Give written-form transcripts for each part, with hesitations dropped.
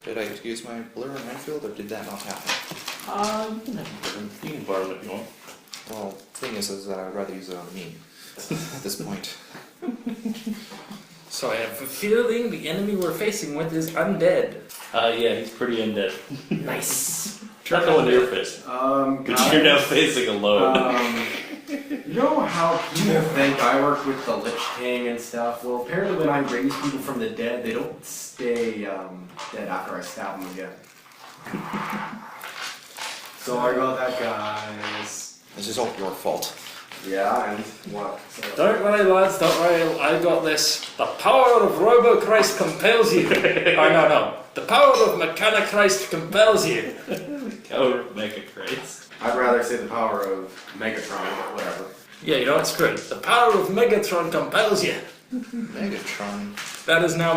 Did I use my blur in Renfield, or did that not happen? You can borrow it if you want. Well, thing is that I'd rather use it on me at this point. So I have a feeling the enemy we're facing with is undead. Yeah, he's pretty undead. Nice. Not the one you're facing. But you're now facing alone. You know how people think I work with the Lich King and stuff? Well, apparently when I raise people from the dead, they don't stay dead after I stab them again. Sorry about that, guys. This is all your fault. Yeah, and what? So, Don't worry, lads, don't worry. I got this. The power of Robo Christ compels you. Oh, no. The power of Mechanic Christ compels you. Power of Mega Christ. I'd rather say the power of Megatron, but whatever. Yeah, you know what's great? The power of Megatron compels you. Megatron. That is now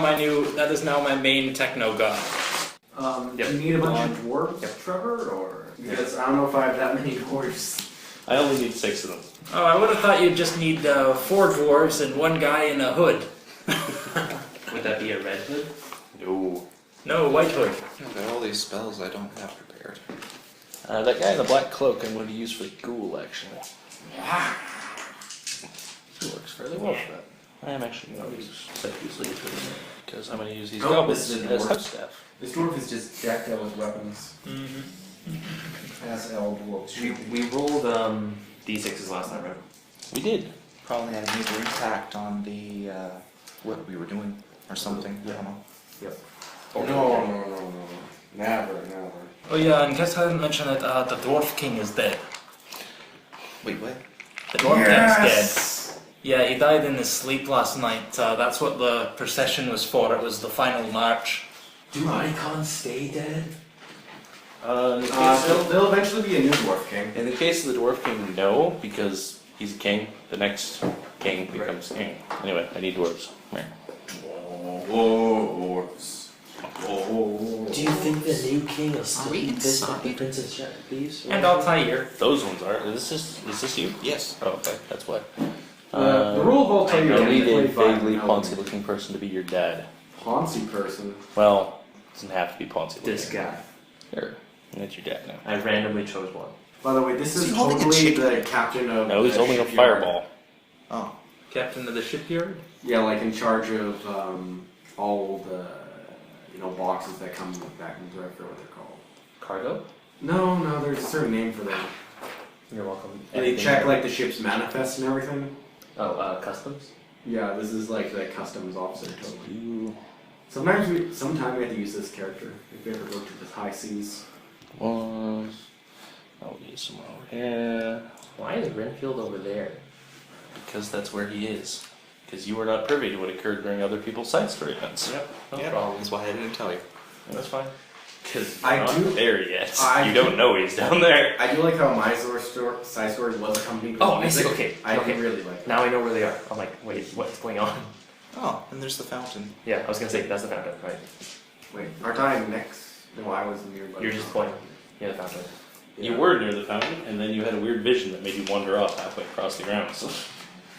my main techno god. Do you need a bunch of dwarves, Trevor, or? Because I don't know if I have that many dwarves. I only need 6 of them. Oh, I would have thought you'd just need 4 dwarves and 1 guy in a hood. Would that be a red hood? No. No, white hood. Okay, all these spells I don't have prepared. That guy in the black cloak I'm going to use for the ghoul, actually. He works fairly well for that. I am actually going to use usually because I'm going to use these goblins as house staff. This dwarf is just decked out with weapons. As all dwarves. We rolled d6s last time, right? We did. Probably had a major impact on the what we were doing or something. I don't know. Yep. No. Never. Oh yeah, and guess I didn't mention that the Dwarf King is dead. Wait, what? The Dwarf King's dead. Yeah, he died in his sleep last night. That's what the procession was for. It was the final march. Do icons stay dead? There'll eventually be a new dwarf king. In the case of the Dwarf King, no, because he's a king. The next king becomes king. Anyway, I need dwarves. Right. Dwarves. Do you think the new king will still be this excited? the Princess Thieves? And Altair. Those ones are. Is this you? Yes. Oh, okay. That's what. The rule of Altair I need a is vaguely Ponzi-looking person to be your dad. Ponzi person. Well, doesn't have to be Ponzi-looking. This guy. Sure. That's your dad now. I randomly chose one. By the way, this is he holding a totally chicken? the captain of. No, he's the holding a shipyard. fireball. Oh. Captain of the shipyard? Yeah, like in charge of all the boxes that come back into I forget what they're called. Cargo? No, there's a certain name for them. You're welcome. And they check like the ship's manifest and everything. Oh, customs? Yeah, this is like the customs officer totally. You Sometimes we have to use this character if we ever go to the high seas. was. I'll use someone over here. Why is Renfield over there? Because that's where he is. Because you were not privy to what occurred during other people's side story events. Yep, no Yeah, problem. that's why I didn't tell you. That's fine. Because I you're not do- there yet. I You don't do- know he's down there. I do like how my side story was accompanied with Oh, I see, music. okay, I okay. really like that. Now I know where they are. I'm like, wait, what's going on? Oh, and there's the fountain. Yeah, I was gonna say, that's the fountain, right? Wait, aren't I next? No, I was nearby. You're just going, yeah, the fountain. Yeah. You were near the fountain, and then you had a weird vision that made you wander off halfway across the grounds.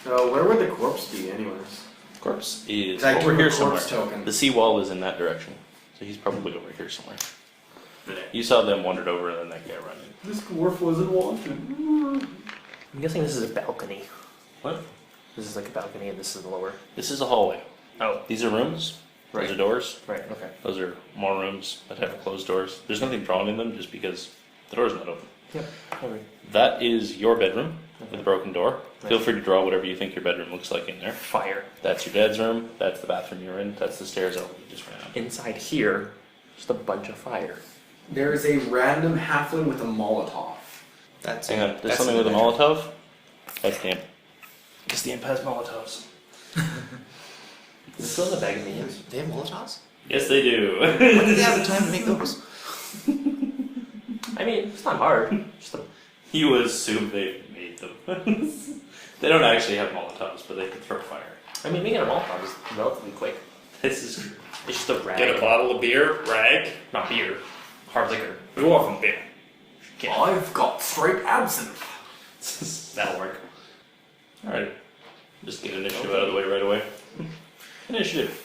So where would the corpse be, anyways? Corpse is I over give here a somewhere. corpse token. The seawall is in that direction, so he's probably over here somewhere. You saw them wandered over, and then that guy ran in. This dwarf wasn't wanted. I'm guessing this is a balcony. What? This is like a balcony and this is the lower. This is a hallway. Oh. These are rooms. Right. Those are doors. Right, okay. Those are more rooms that have closed doors. There's nothing drawn in them just because the door's not open. Yep. Okay. That is your bedroom with a broken door. Right. Feel free to draw whatever you think your bedroom looks like in there. Fire. That's your dad's room. That's the bathroom you're in. That's the stairs over you just ran up. Inside here, just a bunch of fire. There is a random halfling with a Molotov. That's Hang on. There's that's something in with a the bedroom. Molotov? That's the imp. Because the imp has Molotovs. Is this still in the bag of meat? They have Molotovs? Yes, they do. When did they have the time to make those? I mean, it's not hard. Just a, You assume they made them. They don't actually have Molotovs, but they can throw fire. I mean, making a Molotov is relatively quick. This is true. It's just a rag. Get a bottle of beer, rag, Not beer. Hard liquor. dwarven beer. I've got straight absinthe. That'll work. Alright. Just get initiative out of the way right away. Initiative.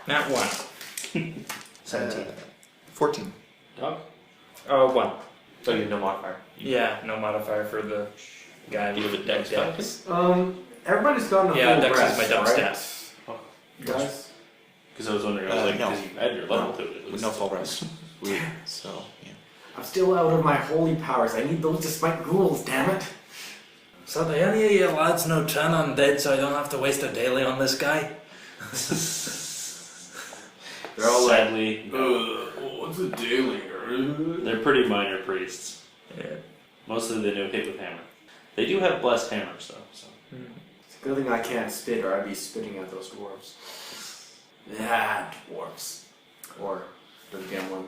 Not one. 17. 14. Dog? Oh, 1. So you have no modifier. Yeah, no modifier for the guy. Do you have a dex dex. Everybody's gotten a Yeah, full dex is breast, my dumb right? stat. Guys? Because I was wondering, I was like, no. because you add your level to it at With least. no full rest. So, yeah. I'm still out of my holy powers. I need those to smite ghouls, damn it. So do any of you lads know turn undead so I don't have to waste a daily on this guy? They're all Sadly, what's a daily? they're pretty minor priests. Yeah. Mostly they do hit with hammer. They do have blessed hammers though, so. It's a good thing I can't spit or I'd be spitting at those dwarves. Yeah, dwarves. Or Durgamlin.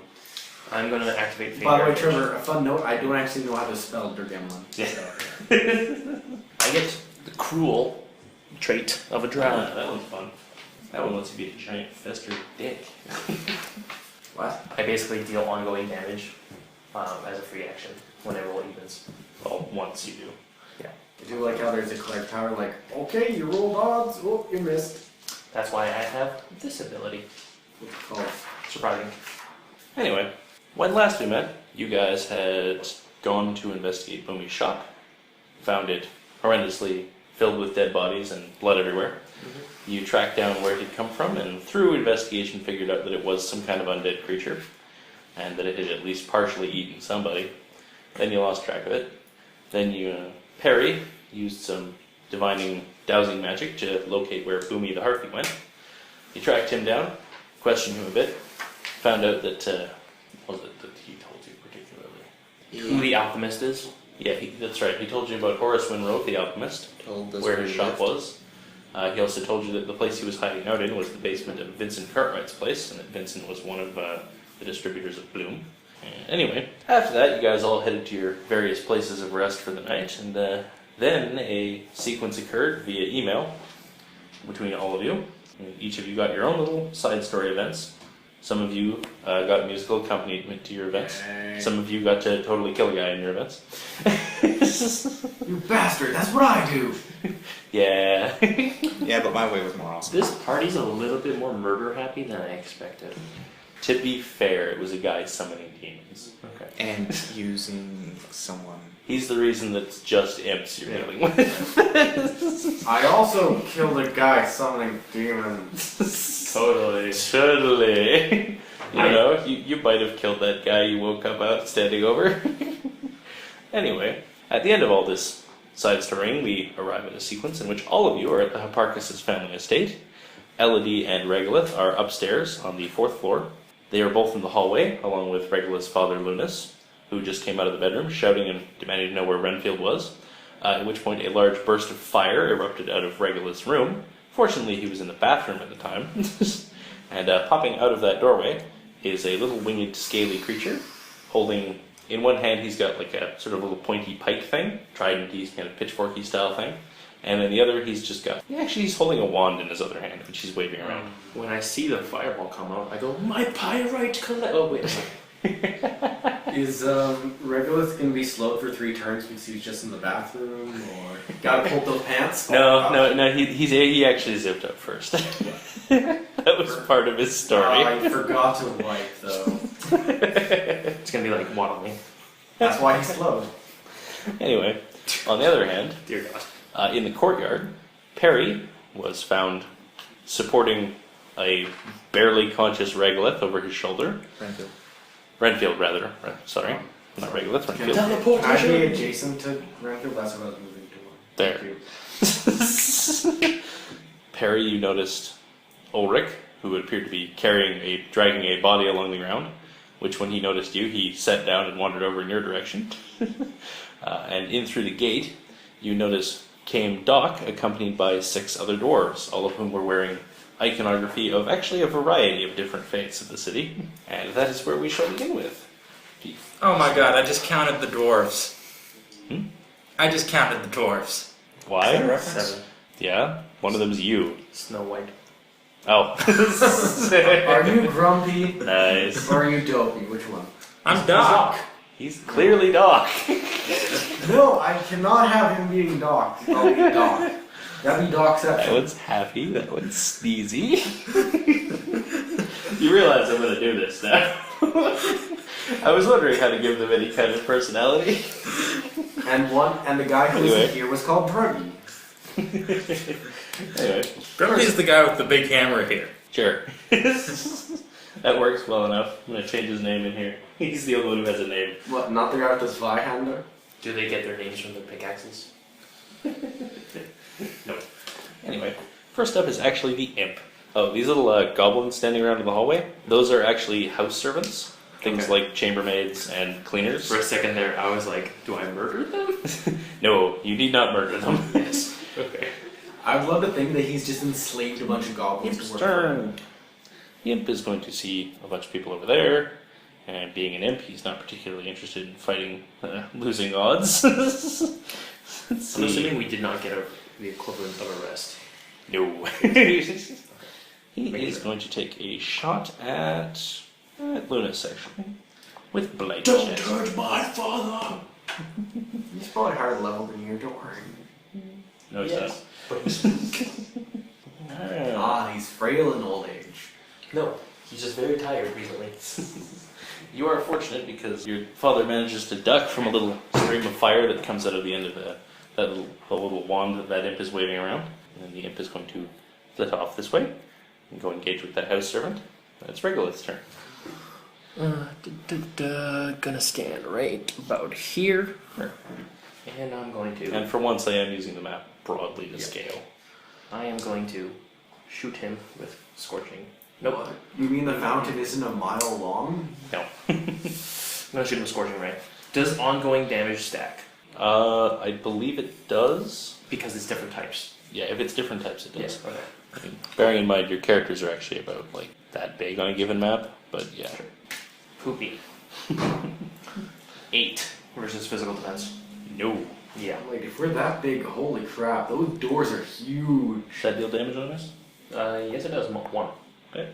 I'm gonna activate Fate By the way, Heritage. Trevor, a fun note, I don't actually know how to spell Durgamlin. Yeah. I get the cruel trait of a drow. That one's fun. That one lets you be a giant fester dick. What? I basically deal ongoing damage as a free action when I roll evens. Well, once you do. I do like how there's a cleric power, like, okay, you rolled odds, oh, you missed. That's why I have this ability. What's it called? Surprising. Anyway, when last we met, you guys had gone to investigate Boomy's shop, found it horrendously filled with dead bodies and blood everywhere. You tracked down where it had come from, and through investigation figured out that it was some kind of undead creature, and that it had at least partially eaten somebody. Then you lost track of it. Then you, Perry, used some divining dowsing magic to locate where Boomy the Harpy went. You tracked him down, questioned him a bit, found out that, what was it that he told you particularly? Who the alchemist is? Yeah, that's right. He told you about Horace Winrow, the alchemist, Told us where where his he shop lived. was. He also told you that the place he was hiding out in was the basement of Vincent Cartwright's place, and that Vincent was one of the distributors of Bloom. Anyway, after that, you guys all headed to your various places of rest for the night, and then a sequence occurred via email between all of you. And each of you got your own little side story events. Some of you got musical accompaniment to your events. Some of you got to totally kill a guy in your events. You bastard, that's what I do! Yeah. Yeah, but my way was more awesome. This party's a little bit more murder happy than I expected. To be fair, it was a guy summoning demons. Okay. And using someone. He's the reason that it's just imps you're dealing with. I also killed a guy summoning demons. Totally. You might have killed that guy you woke up out standing over. Anyway, at the end of all this side storying, we arrive at a sequence in which all of you are at the Hipparchus' family estate. Elodie and Regolith are upstairs on the 4th floor. They are both in the hallway, along with Regolith's father Lunus, who just came out of the bedroom, shouting and demanding to know where Renfield was, at which point a large burst of fire erupted out of Regolith's room. Fortunately, he was in the bathroom at the time. And popping out of that doorway is a little winged, scaly creature, holding, in one hand he's got like a sort of little pointy pike thing, trident-y, kind of pitchforky style thing, and then the other he's just got, he's holding a wand in his other hand, which he's waving around. When I see the fireball come out, I go, my pyrite collect. Oh wait. Is Regolith gonna be slowed for 3 turns because he's just in the bathroom, or gotta pull those pants? No, he actually zipped up first. That was part of his story. I forgot to wipe though. It's gonna be like waddling. That's why he's slowed. Anyway, on the other hand, Dear God. in the courtyard, Perry was found supporting a barely conscious Regolith over his shoulder. Renfield, rather. Sorry. Not Regolith, Renfield. Can I be adjacent to Renfield? That's what I was moving to. There. Thank you. Perry, you noticed Ulrich, who appeared to be dragging a body along the ground, which when he noticed you, he sat down and wandered over in your direction. And in through the gate, you notice came Doc, accompanied by 6 other dwarves, all of whom were wearing iconography of actually a variety of different faiths of the city. And that is where we shall begin with. Oh my god, I just counted the dwarves. Hmm? I just counted the dwarves. Why? 7. Yeah, one of them's you. Snow White. Oh. Are you grumpy Nice. or are you dopey? Which one? I'm Doc. He's clearly Doc. No, I cannot have him being Doc. I'll be Doc. That'd be That Docception. one's happy, that one's sneezy. You realize I'm going to do this now. I was wondering how to give them any kind of personality. And the guy who Anyway. was here was called Bruggy. Anyway, Grumpy's the guy with the big hammer here. sure. That works well enough. I'm going to change his name in here. He's the only one who has a name. What, not the guy with the Zweihander? Do they get their names from their pickaxes? No. Anyway, first up is actually the imp. Oh, these little goblins standing around in the hallway, those are actually house servants. Things Okay. like chambermaids and cleaners. For a second there, I was like, do I murder them? No, you need not murder them. Yes. Okay. I'd love to think that he's just enslaved a bunch of goblins to Imp's work for him. turn. The imp is going to see a bunch of people over there, and being an imp, he's not particularly interested in fighting losing odds. Let's I'm see. assuming we did not get the equivalent of a rest. No. He is going to take a shot at Lunus, actually, with Blight. Don't hurt my father! He's probably higher level than you, don't worry. No, he's Yes. not. Ah, he's frail in old age. No, he's just very tired recently. You are fortunate because your father manages to duck from a little stream of fire that comes out of the end of the little wand that imp is waving around. And then the imp is going to flit off this way and go engage with that house servant. It's Regolith's turn. Gonna stand right about here. And I'm going to. And for once, I am using the map broadly to scale. I am going to shoot him with scorching. Nope. You mean the fountain isn't a mile long? No. I'm gonna shoot him with scorching ray. Does ongoing damage stack? I believe it does. Because it's different types. Yeah, if it's different types, it does. Yes. Okay. I mean, bearing in mind your characters are actually about like that big on a given map, but yeah. Poopy. 8 versus physical defense. No. Yeah. Like, if we're that big, holy crap, those doors are huge. Does that deal damage on this? Yes, it does. 1. Okay.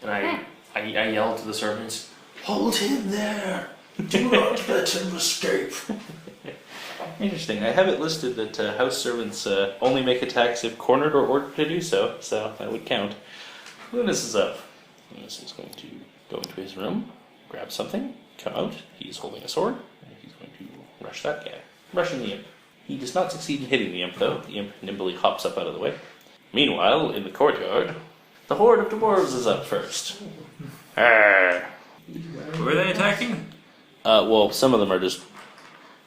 And I yell to the servants. Hold him there! Do not let him escape! Interesting. I have it listed that house servants only make attacks if cornered or ordered to do so, so that would count. Lunus is up. Lunus is going to go into his room, grab something, come out. He's holding a sword, and he's going to rush that guy. Rushing the imp. He does not succeed in hitting the imp, though. The imp nimbly hops up out of the way. Meanwhile, in the courtyard, the horde of dwarves is up first. Arrgh. Who are they attacking? Well, some of them are just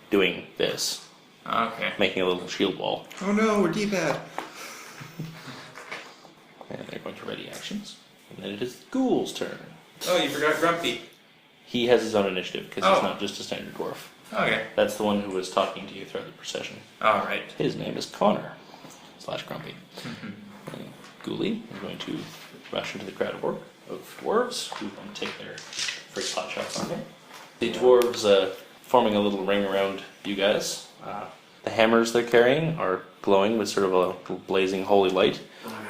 doing this, Okay. making a little shield wall. Oh no, we're D-pad. And they're going to ready actions. And then it is the ghoul's turn. Oh, you forgot Grumpy. He has his own initiative because Oh. he's not just a standard dwarf. Okay. That's the one who was talking to you throughout the procession. Alright. His name is Connor / Grumpy. And Ghoulie is going to rush into the crowd of dwarves who want to take their free pot shots on him. The dwarves forming a little ring around you guys. The hammers they're carrying are glowing with sort of a little blazing holy light.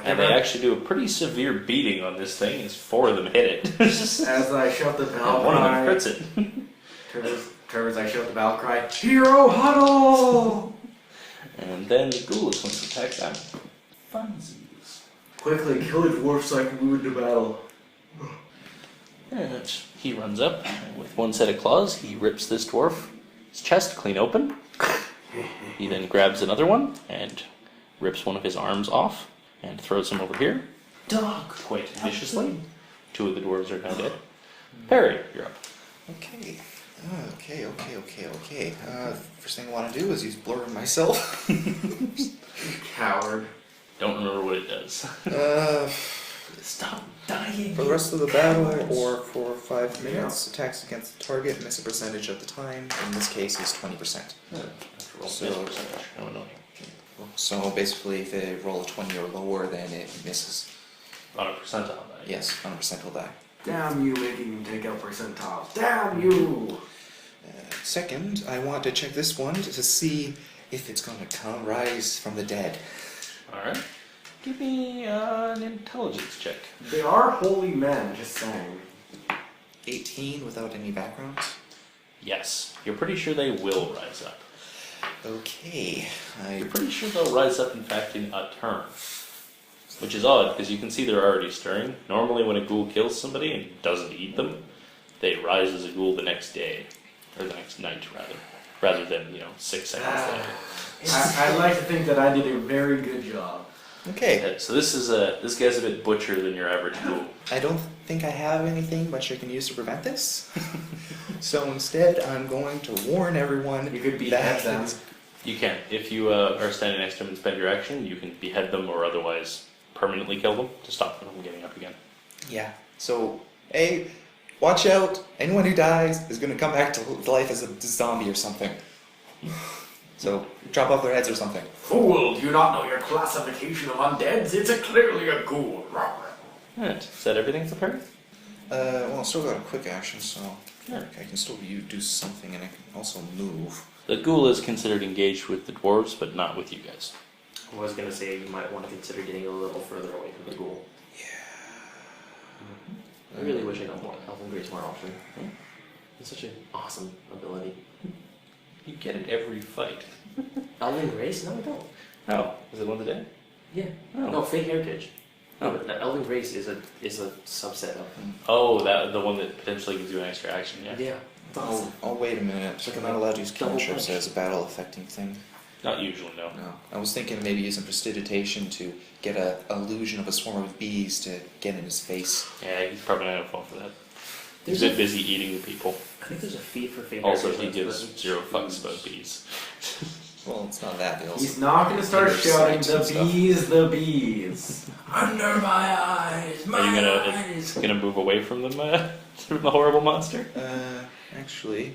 And they actually do a pretty severe beating on this thing as 4 of them hit it. As I shout the battle And one of cry, them crits it. Trevor's I shout the battle cry, Hero Huddle! And then the ghoul is going to attack them. Funsies. Quickly, kill the dwarf so I can move into battle. And he runs up, and with one set of claws, he rips this dwarf's chest clean open. He then grabs another one and rips one of his arms off and throws him over here. Dog! Quite viciously. 2 of the dwarves are now dead. Perry, you're up. Okay. First thing I want to do is use blur on myself. Coward. Don't remember what it does. Stop dying! For the rest of the battle, or for 5 minutes, attacks against the target miss a percentage of the time. In this case, is 20%. Roll So- miss percentage. How annoying. So basically, if they roll a 20 or lower, then it misses. On a percentile die. Yes, 100% will die. Damn you, making him take out percentiles. Damn you! Second, I want to check this one to see if it's going to rise from the dead. Alright. Give me an intelligence check. They are holy men, just saying. 18 without any backgrounds. Yes. You're pretty sure they will rise up. Okay, You're pretty sure they'll rise up, in fact, in a turn. Which is odd, because you can see they're already stirring. Normally when a ghoul kills somebody and doesn't eat them, they rise as a ghoul the next day. Or the next night, rather than, 6 seconds later. I'd like to think that I did a very good job. Okay. So this guy's a bit butcher than your average ghoul. I don't think I have anything much I can use to prevent this. So instead, I'm going to warn everyone You could behead them. You can. If you are standing next to them and spend your action, you can behead them or otherwise permanently kill them to stop them from getting up again. Yeah. So, hey, watch out. Anyone who dies is going to come back to life as a zombie or something. So, chop off their heads or something. Fool, do you not know your classification of undeads? It's clearly a ghoul. Alright, is that everything for Perry? Well, I still got a quick action, so Sure. I can still do something, and I can also move. The ghoul is considered engaged with the dwarves, but not with you guys. I was gonna say you might want to consider getting a little further away from the ghoul. I really wish I got more Elven Grace more often. It's such an awesome ability. You get it every fight. Elven Grace? No, I don't. Oh, is it one today? Yeah. Oh. No, Fey Heritage. Oh. No, but Elven Grace is a subset of. Oh, the one that potentially gives you an extra action, yeah? Yeah. It's awesome. Oh, wait a minute. So I'm not allowed to use Double cantrips punch. as a battle-affecting thing. Not usually, no. No. I was thinking maybe using prestidigitation to get a illusion of a swarm of bees to get in his face. Yeah, he's probably not going to fall for that. He's There's a bit busy eating the people. I think there's a feat for Fey Also, Heritage. he gives 0 fucks about bees. Well, it's not that. They also He's not going to start Inner shouting, sight and the stuff. bees, the bees. Under my eyes, my Are you eyes. gonna move away from them, from the horrible monster? Actually,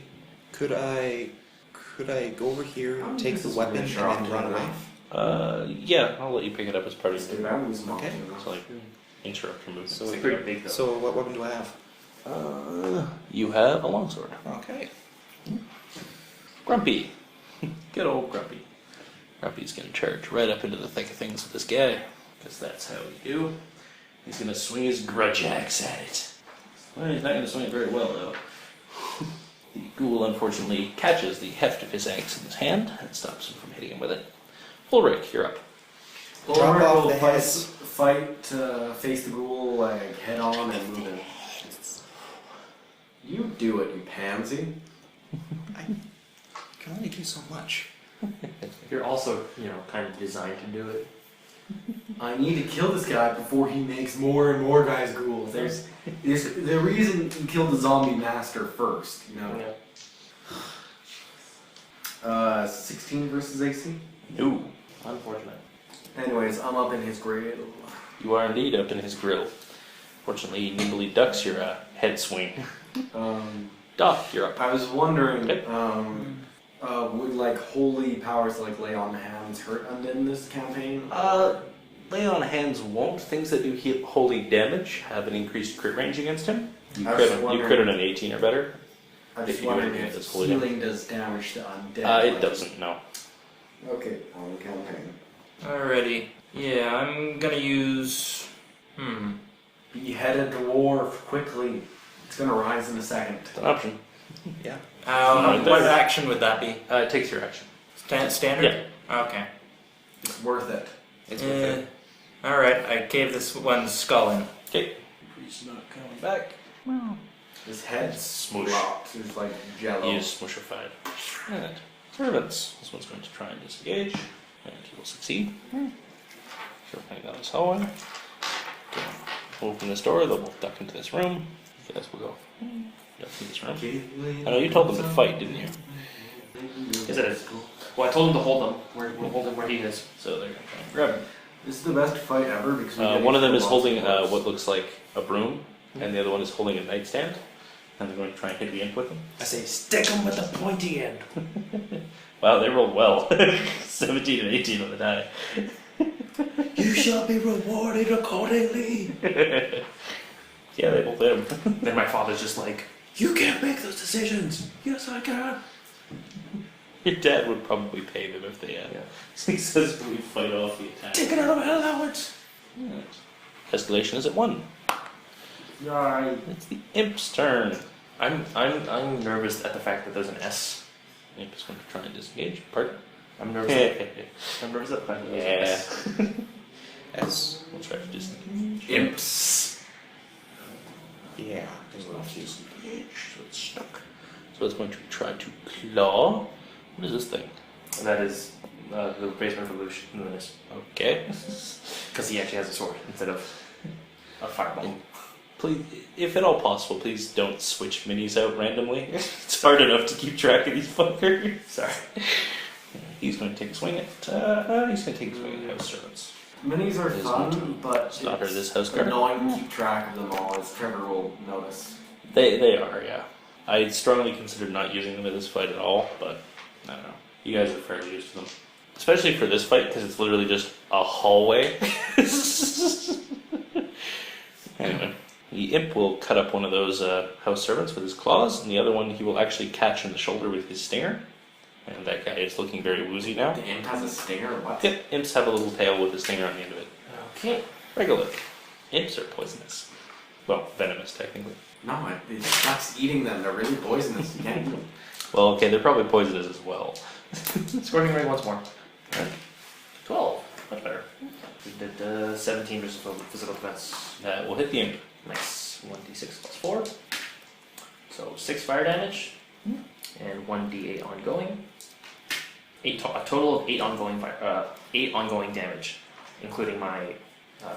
could I go over here, Oh, take this the is weapon, really and sharp, then run you away? know. Yeah, I'll let you pick it up as part of Dude, your. I was Okay. So like, interrupt your movement. So, It's pretty big though. so what weapon do I have? You have a longsword. Okay. Grumpy. Good old Grumpy. Grumpy's gonna charge right up into the thick of things with this guy, because that's how we do. He's gonna swing his grudge axe at it. Well, he's not gonna swing it very well, though. The ghoul unfortunately catches the heft of his axe in his hand and stops him from hitting him with it. Ulrich, you're up. Drop Ulrich off will the heads. fight to face the ghoul, like, head on and move in. You do it, you pansy. I can only do so much. You're also, kind of designed to do it. I need to kill this guy before he makes more and more guys ghouls. There's the reason you killed the zombie master first, you know. Yeah. 16 versus AC. No. Unfortunate. Anyways, I'm up in his grill. You are indeed up in his grill. Fortunately, he nimbly ducks your head swing. Doc, you're up. I was wondering, Okay. would like holy powers like lay on hands hurt undead in this campaign? Lay on hands won't. Things that do holy damage have an increased crit range against him. You I was crit wondering- on an 18 or better. I if just you do wondering anything if that's holy healing does damage to undead. It like- doesn't, no. Okay, on the campaign. Alrighty. Yeah, I'm gonna use. Behead a dwarf quickly. It's gonna rise in a second. It's an option. Yeah. What action would that be? It takes your action. Standard? Okay. It's worth it. It's worth it. Alright, I gave this one skull in. Okay. He's not coming back. His head Smoosh. flopped. It's like jello. He is smushified. And servants. This one's going to try and disengage. And he will succeed. Sure, hang out this hallway. Okay. Open this door, they'll both duck into this room. You guys will go duck into this room. I know you told them to fight, didn't you? Is that his school? Well, I told him to hold him. We'll hold him where he is. So they're going to try and grab him. This is the best fight ever because we get One of them is lots holding dwarves. what looks like a broom, and the other one is holding a nightstand. And they're going to try and hit the imp with them. I say, stick him with the pointy end. Wow, they rolled well. 17 and 18 on the die. You shall be rewarded accordingly. Yeah, they both hit him. Then my father's just like, You can't make those decisions. Yes, I can. Your dad would probably pay them if they he says we fight off the attack. Take it out of my allowance. Right. Escalation is at 1. Yay. It's the imp's turn. I'm nervous at the fact that there's an S. Imp is going to try and disengage. Pardon? I'm nervous. I'm nervous at the fact that there's an Yeah. S. As We'll try to disengage. Imps. yeah. So it's stuck. So it's going to try to claw. What is this thing? That is the replacement for Lunus. Okay. Because he actually has a sword instead of a fireball. Please, if at all possible, please don't switch minis out randomly. It's hard enough to keep track of these fuckers. Sorry. He's going to take a swing at. He's going to take a swing at house servants. Minis are Is fun, but slaughter it's this house guard. annoying to keep track of them all, as Trevor will notice. They are, yeah. I strongly considered not using them in this fight at all, but I don't know. You guys are fairly used to them, especially for this fight because it's literally just a hallway. Anyway. The imp will cut up one of those house servants with his claws, and the other one he will actually catch in the shoulder with his stinger. And that guy is looking very woozy now. The imp has a stinger or what? Yep, imps have a little tail with a stinger on the end of it. Okay. Regolith. Imps are poisonous. Well, venomous, technically. No, it sucks eating them. They're really poisonous. You can't eat them. Well, okay, they're probably poisonous as well. Scoring ring once more. Right. 12. Much better. We did 17 versus physical defense. That will hit the imp. Nice. 1d6 plus 4. So 6 fire damage. And 1d8 ongoing. A total of 8 ongoing fire, 8 ongoing damage, including my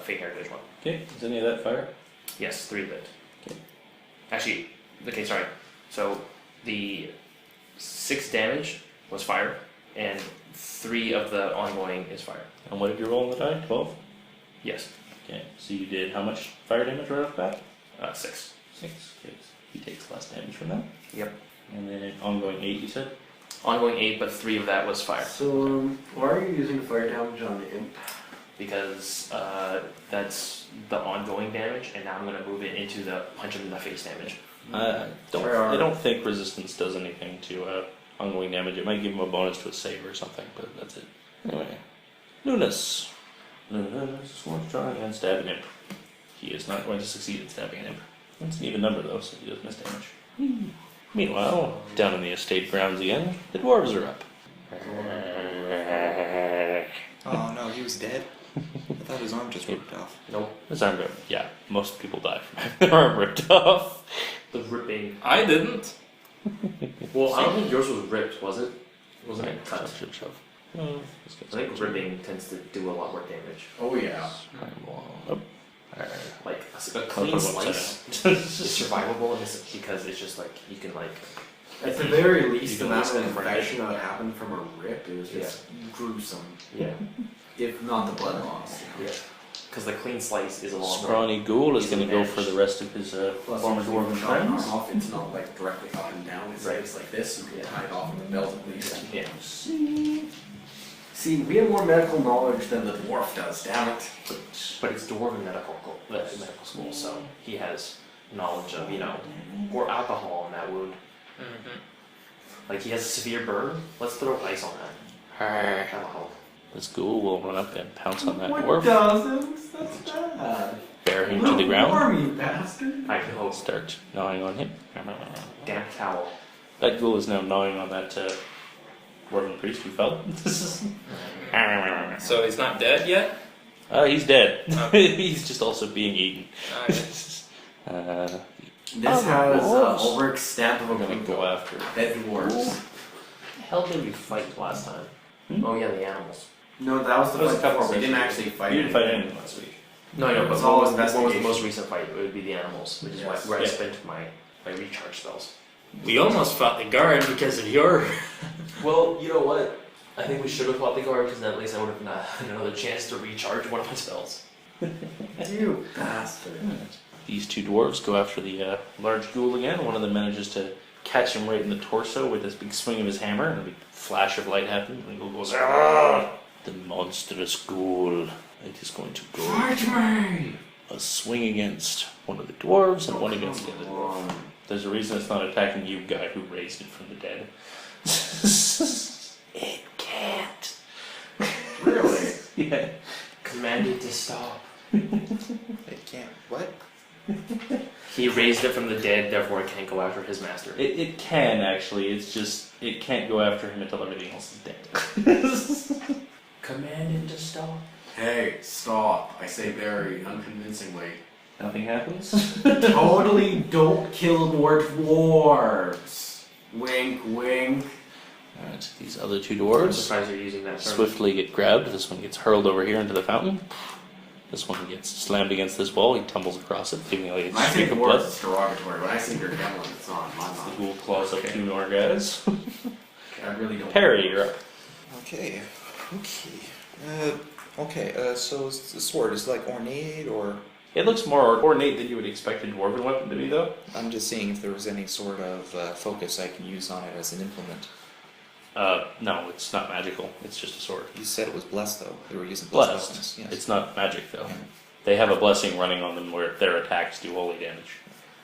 Fate Heritage one. Okay, is any of that fire? Yes, 3 of it. Okay. Actually, okay, sorry. So the 6 damage was fire, and 3 of the ongoing is fire. And what did you roll on the die? 12? Yes, Okay, so you did how much fire damage right off the bat? 6. 6. Okay, so he takes less damage from that. Yep. And then ongoing 8, you said? Ongoing 8, but 3 of that was fire. So, why are you using fire damage on the imp? Because that's the ongoing damage, and now I'm going to move it into the punch him in the face damage. I don't think resistance does anything to ongoing damage. It might give him a bonus to a save or something, but that's it. Anyway, Lunus. Lunus is going to try and stab an imp. He is not going to succeed in stabbing an imp. It's an even number though, so he does miss damage. Meanwhile, down in the estate grounds again, the dwarves are up. Oh no, he was dead. I thought his arm just ripped off. Nope. His arm ripped. Yeah, most people die from having their arm ripped off. The ripping. I didn't. Well, I don't think yours was ripped, was it? Wasn't it cut? Shove. I think ripping tends to do a lot more damage. Oh yeah. Like a I'll clean put one slice is survivable because it's just like you can like. At the very least, You the can amount of listen for infection that happened from a rip is just gruesome. Yeah. If not the blood loss. Yeah. Because the clean slice is a lot more. Scrawny Ghoul is going to go Easily for the rest of his Plus, former if you dwarven chop an friends. arm off, it's not like directly up and down. It's, Right. it's like this. You can tie it off with a belt at least. Yeah. See, we have more medical knowledge than the dwarf does. Damn it. But it's dwarven medical school, so he has knowledge of or alcohol in that wound. Like he has a severe burn. Let's throw ice on that. That'll help. This ghoul will run up and pounce on that What dwarf, doesn't? That's bad. bear him to the ground, Warm, you bastard. I can hope. start gnawing on him. Damp towel. That ghoul is now gnawing on that dwarven priest who fell. So he's not dead yet? He's dead. Okay. He's just also being eaten. This has dwarves. Ulrich's stamp of We're gonna approval. go after. Dead dwarves. The hell did we fight last time? Oh yeah, the animals. No, that was the That was fight a couple before. We didn't sessions. actually fight. You didn't fight anyone last week. No, I know, but It's all what was the investigation. most recent fight? It would be the animals, which is Yes. where I Yeah. spent my recharge spells. We almost fought the guard because of your. Well, you know what? I think we should have fought the guard because at least I would have had another chance to recharge one of my spells. You bastard. These two dwarves go after the large ghoul again. One of them manages to catch him right in the torso with this big swing of his hammer, and a big flash of light happens, and the ghoul goes, "Ah!" The monstrous ghoul. It is going to go Fight me! a swing against one of the dwarves and one against the other dwarf. There's a reason it's not attacking you, guy who raised it from the dead. It can't. Really? Yeah. Command it to stop. It can't. What? He raised it from the dead, therefore it can't go after his master. It can actually. It's just it can't go after him until everything else is dead. Command it to stop. Hey, stop. I say very unconvincingly. Nothing happens. Totally don't kill more dwarves. Wink, wink. Alright, these other two I'm dwarves surprised you're using that term. swiftly get grabbed. This one gets hurled over here into the fountain. This one gets slammed against this wall. He tumbles across it, leaving like a When I say streak of dwarves, blood. it's derogatory. When I say your gremlin, it's not. My The mind. ghoul claws up two more guys. I really don't. Perry, you're up. Okay. So the sword is like ornate, or It looks more ornate than you would expect a dwarven weapon to be, though. I'm just seeing if there was any sort of focus I can use on it as an implement. No, it's not magical. It's just a sword. You said it was blessed, though. They were using blessed weapons. Blessed. Yes. It's not magic, though. Yeah. They have a blessing running on them where their attacks do holy damage.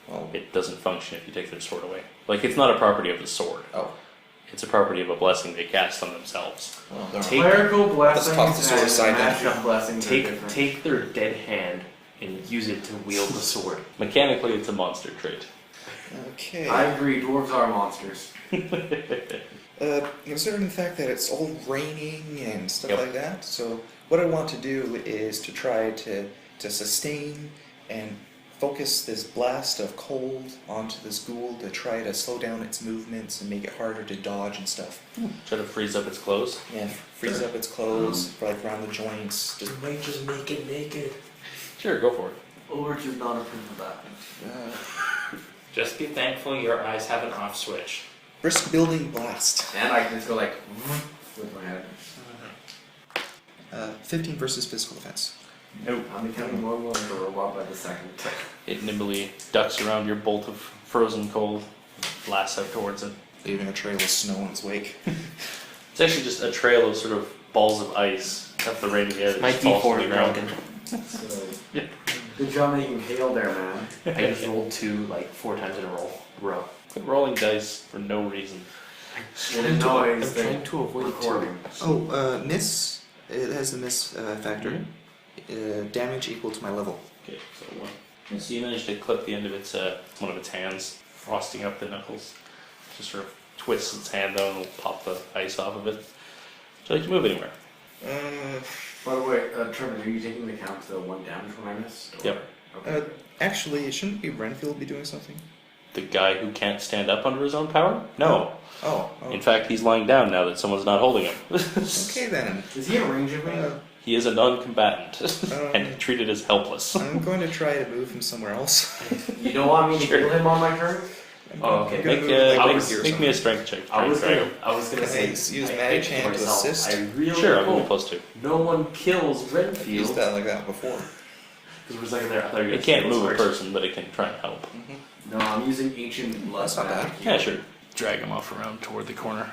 Well, It doesn't function if you take their sword away. Like, it's not a property of the sword. oh. It's a property of a blessing they cast on themselves. Well, darn. Take- Clerical blessings toss the sword and aside then. magic blessings are different. Take their dead hand and use it to wield the sword. Mechanically, it's a monster trait. Okay. I agree, dwarves are monsters. Considering the fact that it's all raining and stuff Yep. like that, so what I want to do is to try to sustain and focus this blast of cold onto this ghoul to try to slow down its movements and make it harder to dodge and stuff. Try to freeze up its clothes. Yeah, freeze up its clothes, like around the joints. Just, You might just make it naked. Sure, go for it. Ulrich does not approve of that. Just be thankful your eyes have an off switch. brisk building blast. And I can just go like with my head. 15 versus physical defense. Nope. I'm becoming more willing to robot by the second. It nimbly ducks around your bolt of frozen cold, blasts out towards it. Leaving a trail of snow in its wake. It's actually just a trail of sort of balls of ice up the rain of the air that My just falls to D4 the is ground. broken. So, Yeah. good job making hail there, man. I just rolled 2 like 4 times in a row. Quit rolling dice for no reason. Well, the noise I'm trying to avoid recording. Oh, miss. It has a miss factor. Mhm. Damage equal to my level. Okay, so one. So you managed to clip the end of its one of its hands, frosting up the knuckles. Just sort of twists its hand down and will pop the ice off of it. Would you like to move anywhere? By the way, Trevor, are you taking into account the 1 damage when I missed? Or- Yep. Okay. Actually, shouldn't be Renfield be doing something? The guy who can't stand up under his own power? No. Oh. In fact, he's lying down now that someone's not holding him. Okay then. Is he in range of me? He is a non-combatant and treated as helpless. I'm going to try to move him somewhere else. You don't want me to Sure. kill him on my turn? Oh, okay. Gonna Make, move like over make, here make me a somewhere. strength check. I was Try and gonna Can I say. use I Magic think Hand to myself, assist? I really Sure, I'll give you hope +2. no one kills Used Renfield. that like that before. Because for a second there, I thought you were It can't gonna say move a it was person, but it can try and help. No, I'm using ancient blood. That's not bad. Yeah, sure. Drag him off around toward the corner.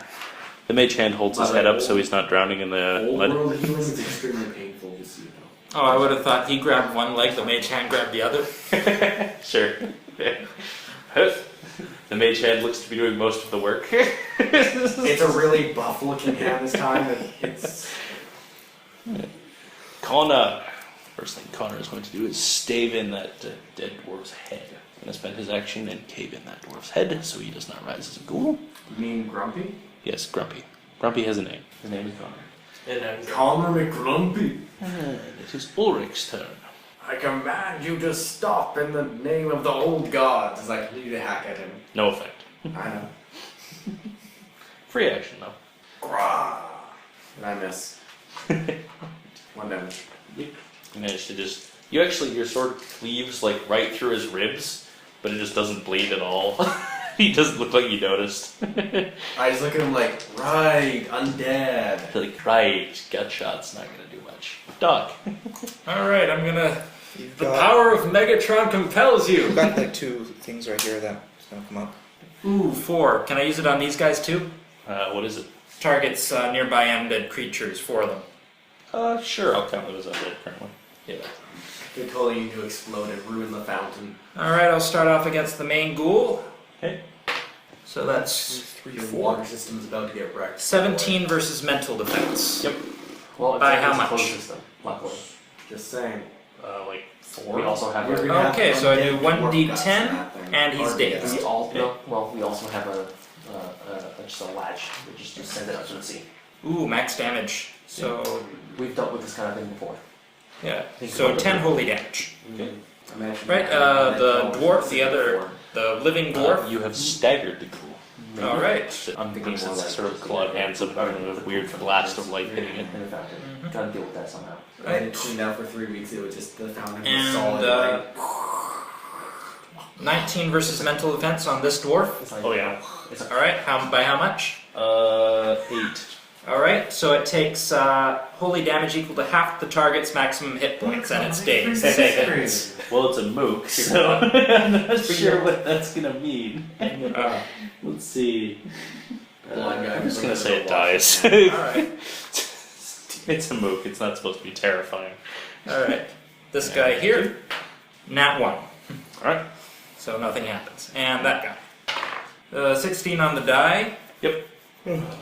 The mage hand holds his head up so he's not drowning in the Old mud. world healing is extremely painful, just so you know. Oh, I would have thought he grabbed one leg, the mage hand grabbed the other. Sure. The mage hand looks to be doing most of the work. It's a really buff looking hand this time. And it's Connor. First thing Connor is going to do is stave in that dead dwarf's head. He's going to spend his action and cave in that dwarf's head so he does not rise as a ghoul. you mean Grumpy? Yes, Grumpy. Grumpy has a name. His name is Connor. And I'm Connor McGrumpy. And it is Ulrich's turn. I command you to stop in the name of the old gods as I continue to hack at him. No effect. I know. Free action though. Grah! And I miss. 1 damage. You manage to just... your sword cleaves like right through his ribs, but it just doesn't bleed at all. He doesn't look like you noticed. I just look at him like, right, undead. Like, right, gut shot's not gonna do much. Doc. Alright, I'm gonna. You've The got, power of Megatron compels you've you! got like 2 things right here that's gonna come up. Ooh, 4. Can I use it on these guys too? What is it? Targets nearby undead creatures, 4 of them. Sure, I'll count them as undead currently. Yeah. They told you to explode and ruin the fountain. Alright, I'll start off against the main ghoul. Okay. So that's 3, Your 4. water system's about to get wrecked. 17 versus mental defense. Yep. well, it's By a how much? closed system, luckily. Just saying. Like 4. We also have You're a. gonna have Okay, so I do undead 1d10 dwarf guts in that thing. and he's Or dazed. We all, no, well, we also have a just a latch that just sends it out to the sea. Ooh, max damage. So, We've dealt with this kind of thing before. yeah. So 10 holy damage. Okay. Imagine Right, the dwarf, the living dwarf. You have staggered the ghoul. Alright. I'm thinking more like Sort of clawed hands of a weird blast of light hitting it. Manufactured. Gotta deal with that somehow. I had it cleaned out for 3 weeks. It was just the fountain was And, solid. 19 versus mental events on this dwarf. It's like, Oh yeah. Alright, by how much? 8. Alright, so it takes holy damage equal to half the target's maximum hit points, and it stays. Seconds. Well, it's a mook, so I'm not sure what that's gonna mean. Let's see. I'm just gonna say it dies. Alright, It's a mook. It's not supposed to be terrifying. alright. This guy here, nat 1. Alright. So nothing happens. And that guy. 16 on the die, Yep.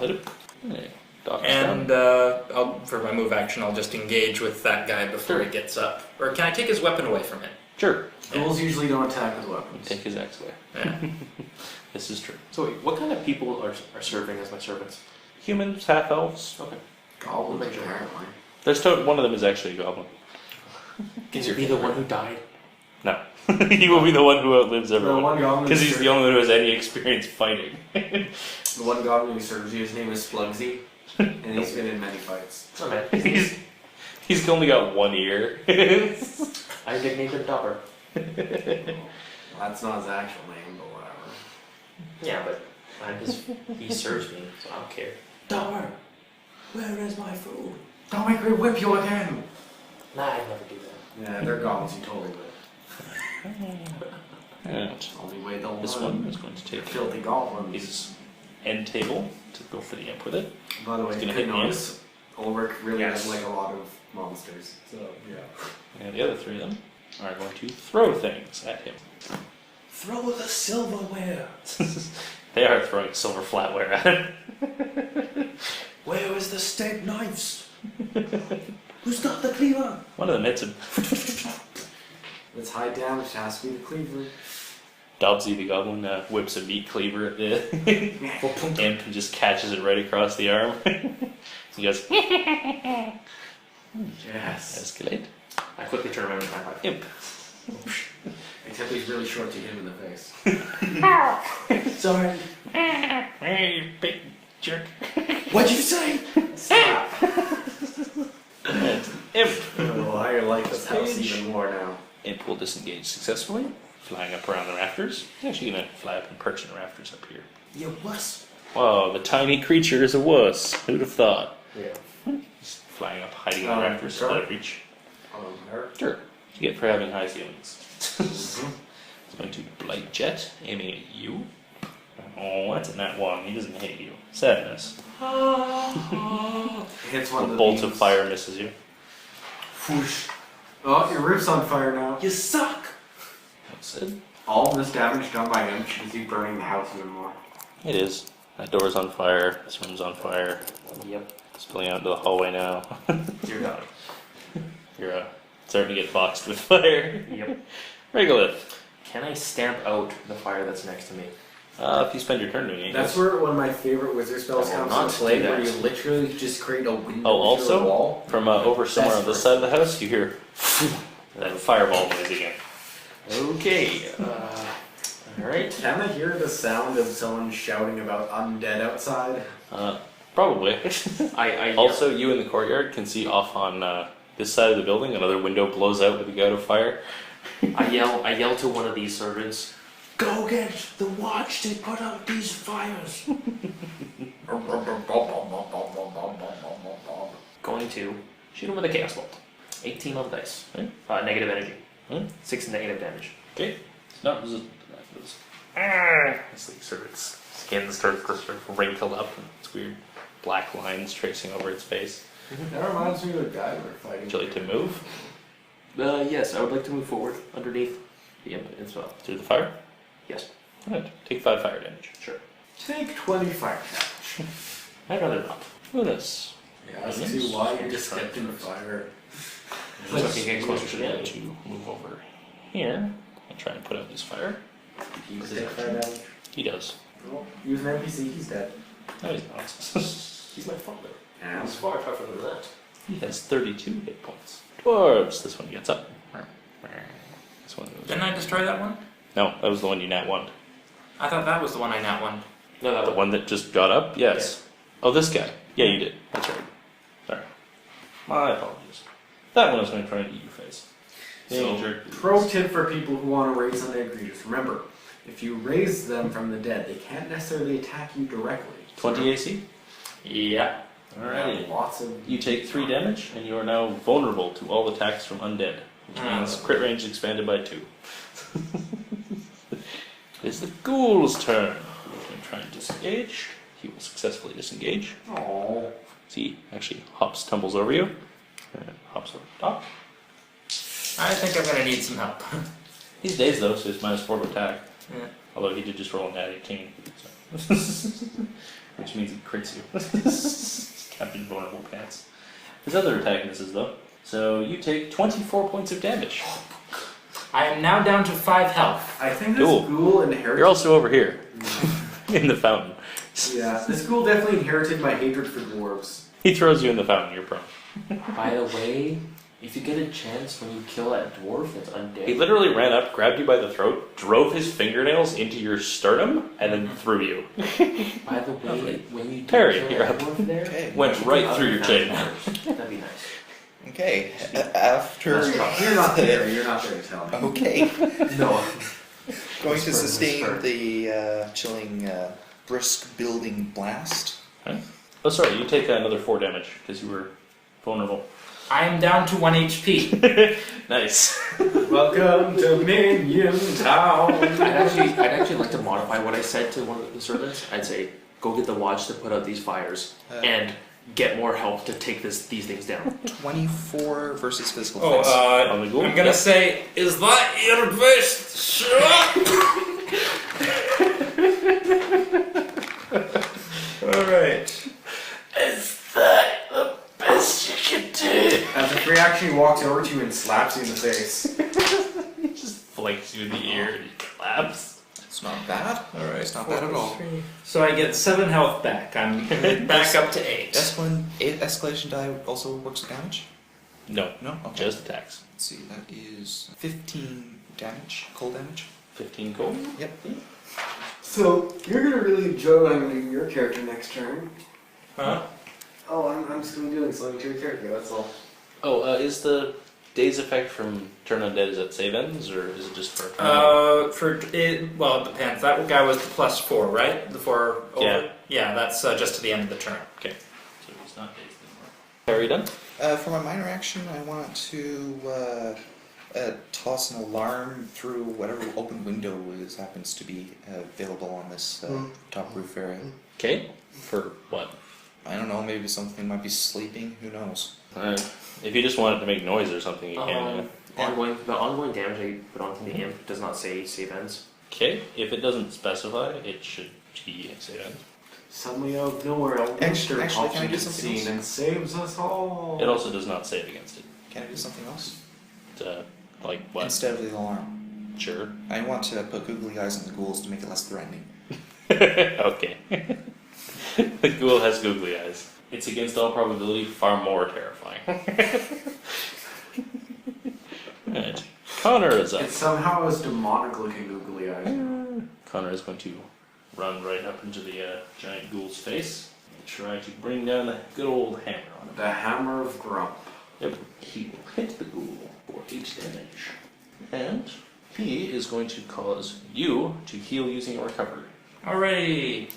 Let it. Hey, Doc's and down. for my move action, I'll just engage with that guy before he gets up. Or can I take his weapon away from him? Sure. Ghouls usually don't attack with weapons. Take his axe away. Yeah. This is true. So wait, what kind of people are serving as my servants? Humans, half elves. Okay. Goblins, apparently. There's one of them is actually a goblin. Can you be the one who died? No. He will be the one who outlives The everyone. one goblin Because who he's serves- the only one who has any experience fighting. The one goblin who serves you, his name is Splugsy, and he's been in many fights. Oh man. He's only got one ear. I nicknamed him Dopper. That's not his actual name, but whatever. Yeah, but he serves me, so I don't care. Dopper, where is my food? Don't make me whip you again! Nah, I'd never do that. Yeah, they're goblins, you totally would. And Only way they'll this learn. one is going to take Filthy goblins. his end table to go for the imp with it. By the way, He's you gonna can hit me. notice Ulrich really Yes. doesn't like a lot of monsters. So, yeah. And the other 3 of them are going to throw things at him. Throw the silverware. They are throwing silver flatware at him. Where is the steak knives? Who's got the cleaver? One of them hits him. It's high damage, it has to be the cleaver. Dobbsy the goblin whips a meat cleaver at the imp and just catches it right across the arm. He goes, Yes. escalate. I quickly turn around and high five. Imp. Except he's really short to hit him in the face. Sorry. Hey, big jerk. What'd you say? Slap. And imp. Oh, I like this house Stage. even more now. Imp will disengage successfully, flying up around the rafters. He's actually going to fly up and perch in the rafters up here. You wuss. Whoa, the tiny creature is a wuss. Who'd have thought? Yeah. He's flying up, hiding in the rafters, sure. out of reach. Her. Sure. You get for having high ceilings. He's going to Blight Jet, aiming at you. Oh, that's a nat 1. He doesn't hit you. Sadness. Hits one A of the bolt of beams. fire misses you. Whoosh. Oh, your roof's on fire now. You suck. That's it. All this damage done by him should be burning the house even more. It is. That door's on fire. This room's on fire. Yep. Spilling out into the hallway now. Dear God. You're starting to get boxed with fire. Yep. Regolith. Can I stamp out the fire that's next to me? If you spend your turn doing it. That's where one of my favorite wizard spells I will comes not into play, do where that. you literally just create a window Oh, through a also, wall. from over somewhere on this Best side of the house, you hear that fireball noise again. Okay. Alright. Can I hear the sound of someone shouting about undead outside? Probably. I Also, you in the courtyard can see off on this side of the building, another window blows out with a gout of fire. I yell to one of these servants. Go get the watch to put out these fires. Going to shoot him with a chaos bolt. 18 on the dice. Hmm? Negative energy. Hmm? 6 negative damage. Okay. It's not resistant to that. It's like sort of its skin starts to sort of wrinkle up and it's weird black lines tracing over its face. That reminds me of the guy we were fighting. Would you like to move Yes, I would like to move forward underneath the imp as well. through the fire? Yes. Alright. Take 5 fire damage. Sure. Take 25 damage. I'd rather not. Lunus. Yeah, as to why you just stepped in the fire. So I can get closer to the going enemy. to move over here and try and put out this fire. Does he take fire damage? He does. Well, use an NPC, he's dead. No, he's not. He's my father. And He's far tougher than that. He has 32 hit points. Dwarves. This one gets up. This one goes Didn't I destroy that one? No, that was the one you nat one. I thought that was the one I nat one. No, that The one that just got up? Yes. Oh, this guy. Yeah, you did. That's right. Sorry. My apologies. That one was going to try and eat your face. so, pro tip for people who want to raise undead creatures. Remember, if you raise them from the dead, they can't necessarily attack you directly. 20 AC? Yeah. Alrighty. Lots of... You take 3 damage, and you are now vulnerable to all attacks from undead, which means crit range is expanded by 2. It's the ghoul's turn. He's going to try and disengage. He will successfully disengage. Oh. See, actually hops, tumbles over you, and hops over the top. I think I'm gonna need some help. He's dazed though, so he's -4 to attack. Yeah. Although he did just roll a nat 18, so. Which means he crits you. Captain Vulnerable Pants. His other attack misses though. So you take 24 points of damage. I am now down to 5 health. I think this Cool. ghoul inherited... You're also over here, in the fountain. Yeah, this ghoul definitely inherited my hatred for dwarves. He throws you in the fountain, you're prone. By the way, if you get a chance when you kill that dwarf that's undead, He literally ran up, grabbed you by the throat, drove his fingernails into your sternum, and then threw you. by the way, when you do Parry, kill you're that up. dwarf there, Okay. Went right through your chin. that'd be nice. Okay. After You're not there. You're not there to tell me. Okay. No. Going to Whisper, sustain whisper. the chilling, brisk building blast. Oh, sorry, you take another 4 damage, because you were vulnerable. I am down to 1 HP. Nice. Welcome to Minion Town. I'd actually like to modify what I said to one of the servants. I'd say, go get the watch to put out these fires, and get more help to take these things down. 24 versus physical Oh, defense. On the ghoul? I'm gonna Yep. say, is that your best shot? Alright. Is that the best you can do? As a free action, he walks over to you and slaps you in the face. He just flanks you in the ear and he claps. It's not bad. Alright, It's not bad at all. So I get 7 health back. I'm back up to 8. Escalation die also works with damage? No, No? Okay. just attacks. Let's see, that is 15 damage, cold damage. 15 gold. Yep. So, you're gonna really enjoy what I'm gonna do to your character next turn. Huh? Oh, I'm just gonna be doing something to your character, that's all. Oh, is the daze effect from Turn Undead, is that save ends, or is it just for... Well, it depends. That guy was the +4, right? The 4 over? Yeah. Yeah, that's just to the end of the turn. Okay, so he's not dazed anymore. Are you done? For my minor action, I want to toss an alarm through whatever open window happens to be available on this top roof area. Okay, for what? I don't know, maybe something might be sleeping, who knows. If you just want it to make noise or something, you can. The ongoing damage I put onto the imp does not say save ends. Okay, if it doesn't specify, it should be save ends. Suddenly out of nowhere, a Actually, monster pops can I do into the something scene else? and saves us all. It also does not save against it. Can I do something else? Like what? Instead of the alarm. Sure. I want to put googly eyes on the ghouls to make it less threatening. Okay. The ghoul has googly eyes. It's against all probability far more terrifying. Right. Connor is up. It somehow has demonic looking googly eyes. Connor is going to run right up into the giant ghoul's face and try to bring down a good old hammer on him. The Hammer of Grump. Yep. He will hit the ghoul for 8 damage. And he is going to cause you to heal using a recovery. Alright.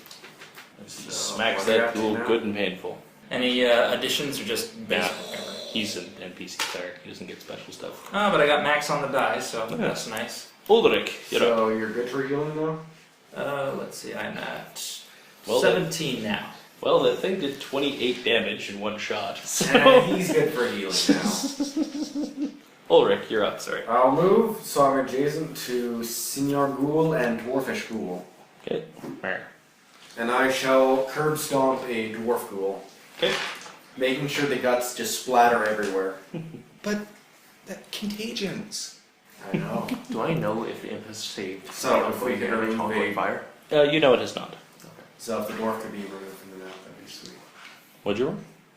As he So, smacks what are you that up to ghoul now? good and painful. Any additions or just Yeah. basic? He's an NPC cleric. He doesn't get special stuff. Oh, but I got max on the die, so Yeah. that's nice. Ulrich, you're up. So you're good for healing now? Let's see, I'm at Well, 17 now. Well, that thing did 28 damage in one shot. So. And he's good for healing now. Ulrich, you're up. Sorry. I'll move, so I'm adjacent to Senior Ghoul and Dwarfish Ghoul. Okay. And I shall curb stomp a Dwarf Ghoul, Okay. making sure the guts just splatter everywhere. But that contagions. I know. Do I know if the imp has saved? So, if we ongoing can damage, remove ongoing a- fire? You know it is not. So if the dwarf could be removed from the map, that'd be sweet. What'd you roll?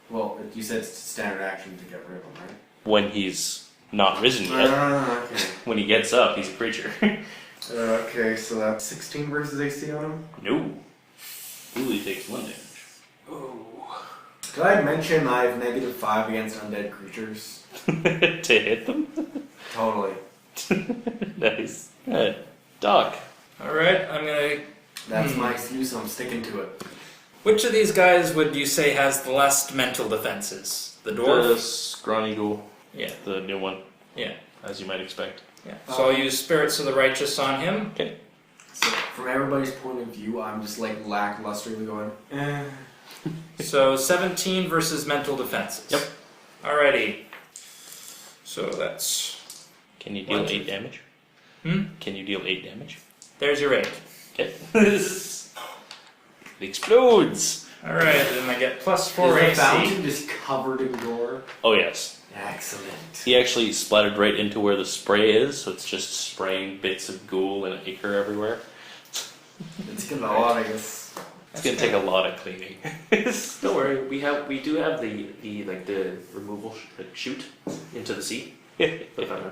Well, you said it's standard action to get rid of him, right? When he's not risen yet. Okay. When he gets up, he's a creature. Okay, so that's 16 versus AC on him. No. Uli takes 1 damage. Did I mention I have -5 against undead creatures? To hit them? Totally. Nice. Doc. Alright, I'm gonna. That's my excuse, I'm sticking to it. Which of these guys would you say has the less mental defenses? The dwarf? The scrawny ghoul. Yeah. The new one, Yeah. as you might expect. Yeah. So I'll use Spirits of the Righteous on him. Okay. So, from everybody's point of view, I'm just like lacklusterly going, So 17 versus mental defenses. Yep. Alrighty. So that's. Can you deal 1, 2, 8 damage? Can you deal 8 damage? There's your 8. Okay. It explodes! Alright, then I get +4 is the AC. fountain just covered in gore? Oh, yes. Excellent. He actually splattered right into where the spray is, so it's just spraying bits of ghoul and ichor everywhere. It's glorious. It's gonna take a lot of cleaning. Don't worry, we do have the removal chute into the sea. For the fountain.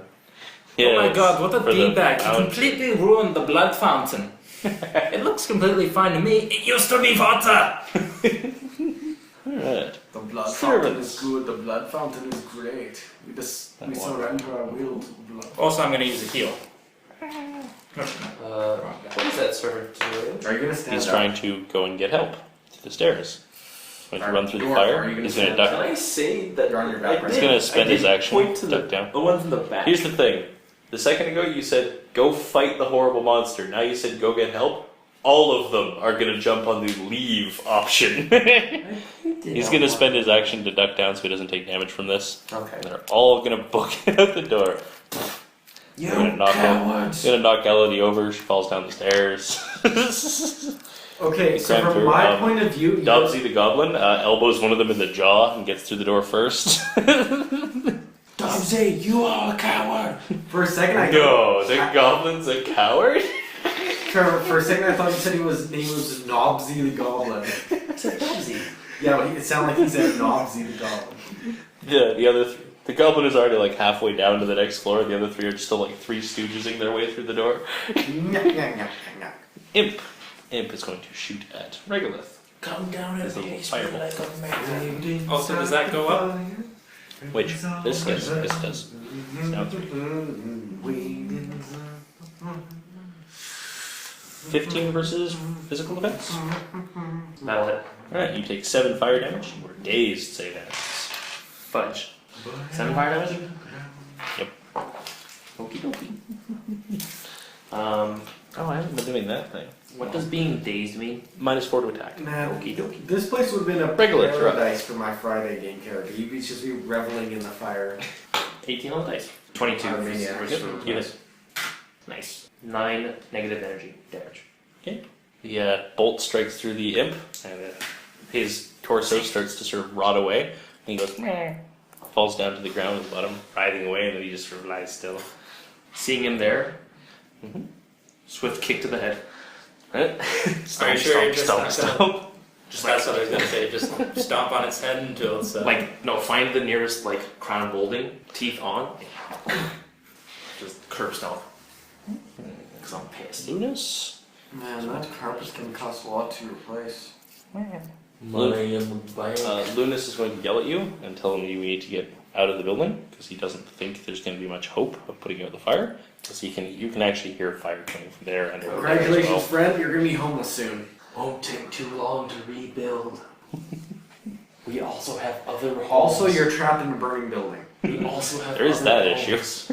Oh my god, what a for the D-bag. He fountain. completely ruined the blood fountain. It looks completely fine to me. It used to be water! Alright. The blood fountain Servants. is good, the blood fountain is great. We That surrender our will to the blood. Also, I'm going to use a heal. What is that servant doing? Are you gonna stand He's up? trying to go and get help to the stairs. Going to run through the Dwarf, fire. are you gonna He's going to stand duck. Can I say that You're on your back right He's now. going to spend his action point to duck down. the ones in the back? Here's the thing. The second ago you said, go fight the horrible monster. Now you said, go get help. All of them are going to jump on the leave option. He's going to spend his action to duck down so he doesn't take damage from this. Okay. And they're all going to book it out the door. You They're gonna cowards! going to knock Elodie over. She falls down the stairs. Okay, so Time from for, my point of view, Dobsy the goblin elbows one of them in the jaw and gets through the door first. Dobsy, you are a coward! for a second I No, the goblin's a coward? Trevor, for a second I thought you said he was Nobsy the Goblin. I said Dobsy. Yeah, but it sounded like he said Nobsy the Goblin. Yeah, the other the goblin is already like halfway down to the next floor. The other 3 are just still like 3 stooging their way through the door. Imp. Imp is going to shoot at Regolith. Come down and There's a little face me fireball. like a man. Also, does that go up? Which? This? Yes, this does. Sounds right. 15 versus physical defense. That'll hit. Alright, you take 7 fire damage. You were dazed, say that. Fudge. 7 fire damage? Yep. Okie dokie. Oh, I haven't been doing that thing. What does being dazed mean? -4 to attack. Man, Okie dokie. this place would have been a Regular, you're up. paradise for my Friday game character. He'd be just be reveling in the fire. 18 on the dice. 22 I mean, yeah. versus Yep, you hit. Nice. 9 negative energy damage. Okay. The bolt strikes through the imp, and his torso starts to sort of rot away. And he goes, meh, falls down to the ground at the bottom, writhing away, and then he just sort of lies still. Seeing him there, swift kick to the head. Right? Are you sure you're just stomp, not stomp. Just that's what I was going to say. Just stomp on its head until it's... No, find the nearest, crown molding, teeth on, just curb stomp. Because I'm pissed. Lunus. Man, that carpet can cost a lot to replace. Money in the bank. Lunus is going to yell at you and tell you we need to get out of the building because he doesn't think there's going to be much hope of putting out the fire. Because you can actually hear fire coming from there and over there as Congratulations, well. friend. You're gonna be homeless soon. Won't take too long to rebuild. We also have other homes. Also, you're trapped in a burning building. We also have There is other that issue. homes.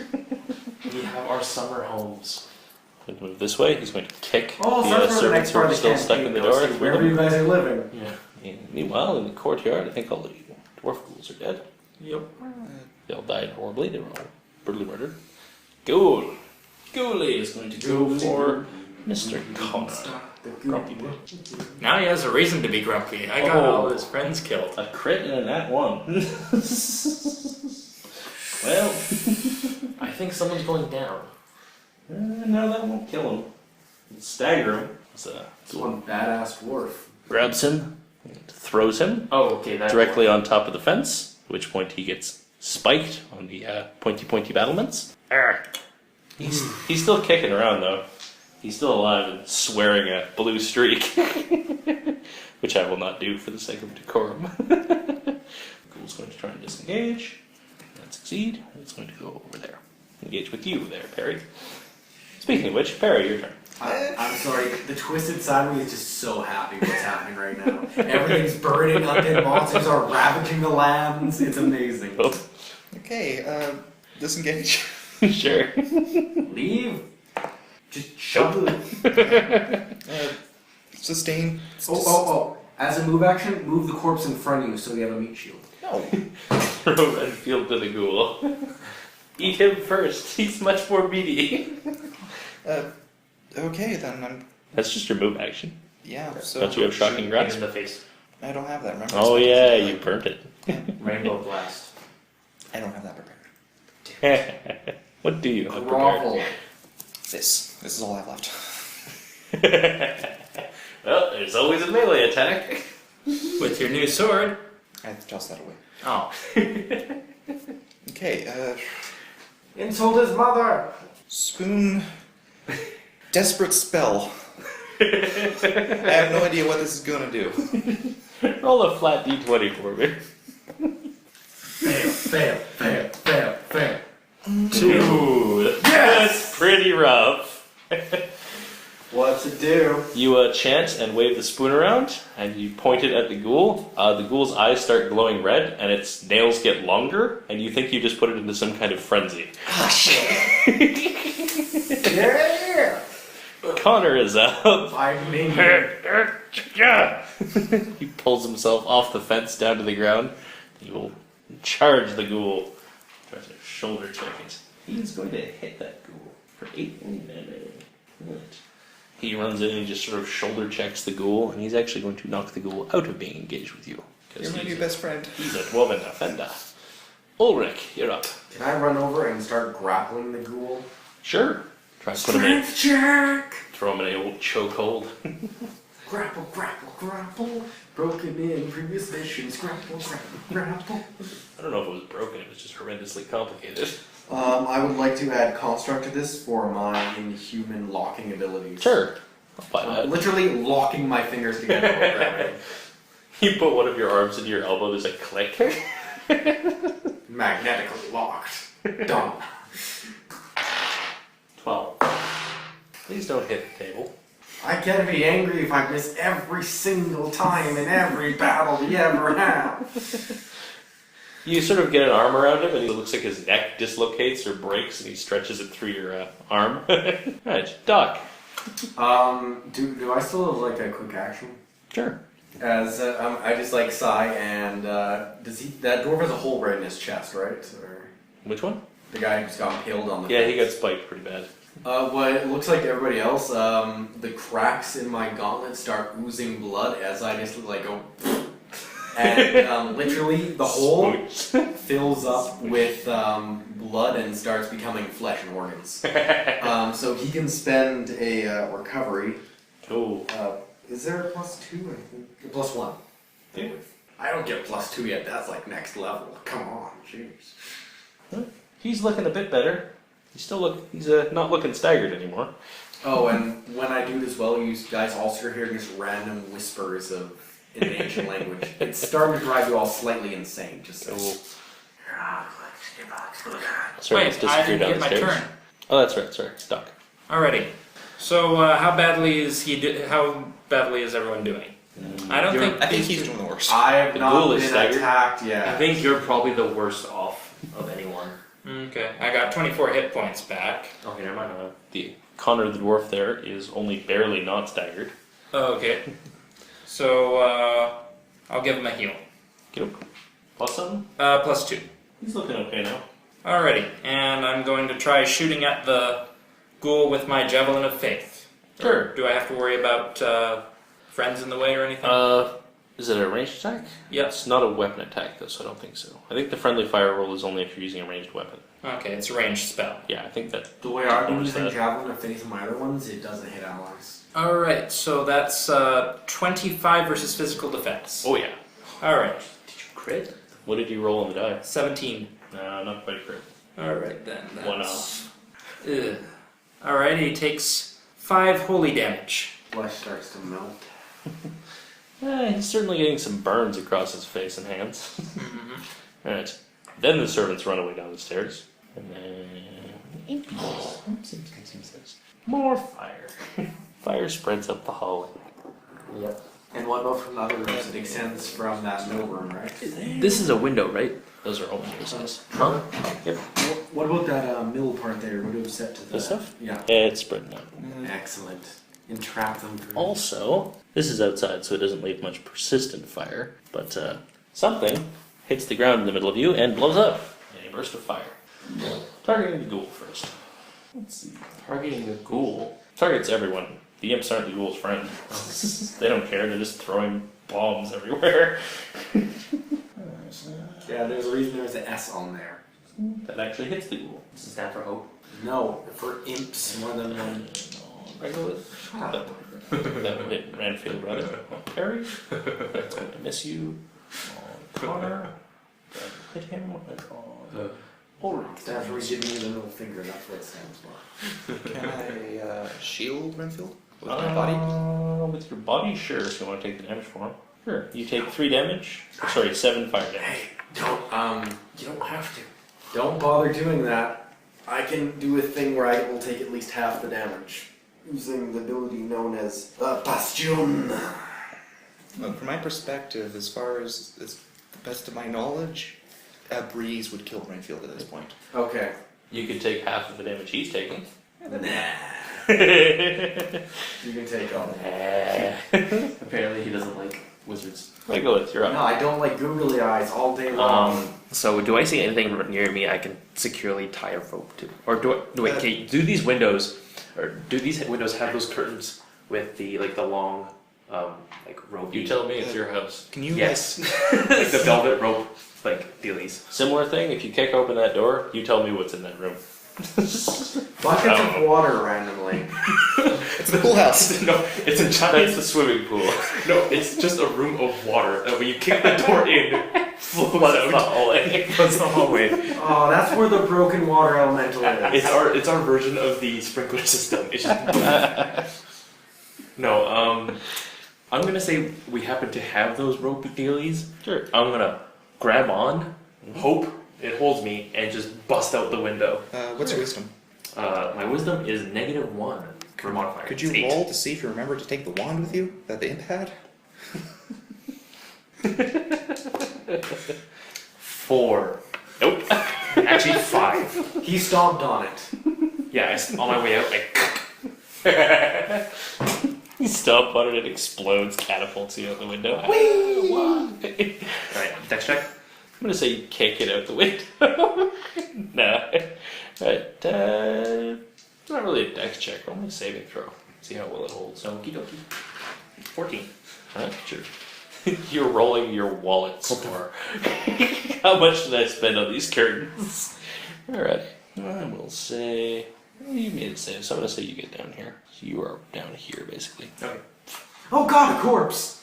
We have our summer homes. Going to move this way. He's going to kick Oh, so the that's where the next servants who part are of the still campaign stuck in the goes door. to, through wherever them. you guys are living. Yeah. And meanwhile, in the courtyard, I think all the dwarf ghouls are dead. Yep. They all died horribly. They were all brutally murdered. Ghoul. Ghoulie is going to go for Mr. Connor. Grumpy boy. Now he has a reason to be grumpy. I got all his friends killed. A crit and a nat 1. Well, I think someone's going down. no, that won't kill him. It'll stagger him. It's one badass dwarf. Grabs him and throws him Oh, okay. That directly on top of the fence, at which point he gets spiked on the pointy battlements. Arr. He's still kicking around though. He's still alive and swearing a blue streak, which I will not do for the sake of decorum. Ghoul's going to try and disengage, and succeed, and it's going to go over there. Engage with you there, Perry. Speaking of which, Perry, your turn. I'm sorry, the twisted side of me is just so happy what's happening right now. Everything's burning, undead monsters are ravaging the lands. It's amazing. Oh, Okay, disengage. sure. Leave. Just shove it. Sustain. Oh. As a move action, move the corpse in front of you so you have a meat shield. No. Throw Renfield to the ghoul. Eat him first. He's much more meaty. Okay, then That's just your move action. yeah. So Don't you have shocking Hit grasp? in the face. I don't have that. Remember? Oh I yeah, spent it, you like- burnt it. Rainbow blast. I don't have that prepared. What do you have prepared? Grovel. This is all I have left. Well, there's always a melee attack. With your new sword. I tossed that away. Oh. Okay, Insult his mother. spoon. Desperate spell. I have no idea what this is gonna do. Roll a flat d20 for me. Fail. 2. That's pretty rough. What's it do? You chant and wave the spoon around, and you point it at the ghoul. The ghoul's eyes start glowing red, and its nails get longer, and you think you just put it into some kind of frenzy. Ah, shit. Yeah. Connor is up. I'm me. He pulls himself off the fence down to the ground. He will charge the ghoul. Tries to shoulder check it. He's going to hit that ghoul for 8 damage. Right. He runs in and just sort of shoulder checks the ghoul, and he's actually going to knock the ghoul out of being engaged with you. 'Cause You're my he's new best friend. He's a dwarven offender. Ulrich, you're up. Can I run over and start grappling the ghoul? Sure. Try to put him in. check. Throw him in an old chokehold. Grapple. Broken in previous missions. Grapple. I don't know if it was broken, it was just horrendously complicated. I would like to add construct to this for my inhuman locking abilities. Sure. I'll buy that. Literally locking my fingers together while grabbing. You put one of your arms into your elbow, there's a click. Magnetically locked. Done. 12. Please don't hit the table. I gotta be angry if I miss every single time in every battle we ever have. You sort of get an arm around him, and it looks like his neck dislocates or breaks, and he stretches it through your arm. Right, Doc. Do I still have like a quick action? Sure. As I just like sigh and does he? That dwarf has a hole right in his chest, right? Or Which one? the guy who's got impaled on the. Yeah, he got spiked pretty bad. Well, it looks like everybody else. The cracks in my gauntlet start oozing blood as I just like go, and literally the hole fills up with blood and starts becoming flesh and organs. So he can spend a recovery. Oh. Is there a +2? I think +1. Yeah. I don't get +2 yet. That's like next level. Come on, jeez. He's looking a bit better. He's not looking staggered anymore. Oh, and when I do this well, you guys also hear just random whispers of in an ancient language. It's starting to drive you all slightly insane. Just so. Sorry, it's Wait, I disappeared didn't down get the my stairs. turn. Oh, that's right. Sorry, it's Doc. Alrighty. So how badly is how badly is everyone doing? I don't think. I think these he's two- doing the worst. I have The not ghoul is been staggered. attacked I yet. think you're probably the worst off of anyone. Okay, I got 24 hit points back. Okay, never mind. The Connor the dwarf there is only barely not staggered. Oh, okay. So I'll give him a heal. Get him. Plus something? +2. He's looking okay now. Alrighty, and I'm going to try shooting at the ghoul with my javelin of faith. Sure. Or do I have to worry about friends in the way or anything? Is it a ranged attack? Yep. It's not a weapon attack though, so I don't think so. I think the friendly fire roll is only if you're using a ranged weapon. Okay, it's a ranged spell. Yeah, I think that. The way I've been Notice using that. Javelin of Faith in my other ones, it doesn't hit allies. Alright, so that's 25 versus physical defense. Oh yeah. Alright, Did you crit? What did you roll on the die? 17. No, not quite crit. Alright then. That's... 1 off. Ugh. Alright, he takes 5 holy damage. Flesh starts to melt. He's certainly getting some burns across his face and hands. Alright. Then the servants run away down the stairs. And then... More fire. Fire spreads up the hallway. Yep. And what about from the other rooms? It extends from that middle room, right? This is a window, right? Those are all windows. Huh? Yep. What about that middle part there? What do we set to the... This stuff? Yeah. It's spreading out. Excellent. Entrap them through. Also, this is outside, so it doesn't leave much persistent fire, but something hits the ground in the middle of you and blows up in a burst of fire. Targeting the ghoul first. Let's see. Targeting a ghoul. Targets everyone. The imps aren't the ghoul's friend. They don't care, they're just throwing bombs everywhere. Yeah, there's a reason there's an S on there. That actually hits the ghoul. Does it stand for hope? No, for imps more than one. Regolith. That would hit Renfield rather. Perry. That's going to miss you. On Connor. That will hit him. And on Ulrich. That's where we give me the middle finger, that's what it stands for. Can I shield Renfield with my body? With your body, sure, if you want to take the damage for him. Sure. You take 3 damage. Sorry, 7 fire damage. Hey, don't, You don't have to. don't bother doing that. I can do a thing where I will take at least half the damage. Using the ability known as Bastion. Look, from my perspective, as far as the best of my knowledge, a breeze would kill Renfield at this point. Okay. You could take half of the damage he's taking. Nah. You can take all. Apparently he doesn't like wizards. Regolith, you're No, up. I don't like googly eyes all day long. So do I see anything near me I can securely tie a rope to? Or do these windows have those curtains with the long rope? You tell me it's your house. Can you Yes. Like the velvet rope dealies. Similar thing, if you kick open that door, you tell me what's in that room. Buckets of water randomly. It's the pool house. No, it's a That's giant. the swimming pool. No, it's just a room of water that when you kick the door in, flows out the hallway. Flows the hallway. Oh, that's where the broken water elemental is. It's our version of the sprinkler system. It's just no. I'm gonna say we happen to have those rope dealies. Sure. I'm gonna grab on, hope it holds me, and just bust out the window. What's your wisdom? My wisdom is -1 for modifier. Could you It's 8. roll to see if you remember to take the wand with you that the imp had? 4. Nope. Actually 5. He stomped on it. Yeah, on my way out, You stomp on it, it explodes, catapults you out the window. Alright, dex check. I'm gonna say you kick it out the window. Nah. Right. Not really a dex check, only a saving throw. See how well it holds. Okie dokie. 14. Sure. You're rolling your wallet score. How much did I spend on these curtains? Alright. I will say... You made it save, so I'm gonna say you get down here. So you are down here, basically. Okay. Oh god, a corpse!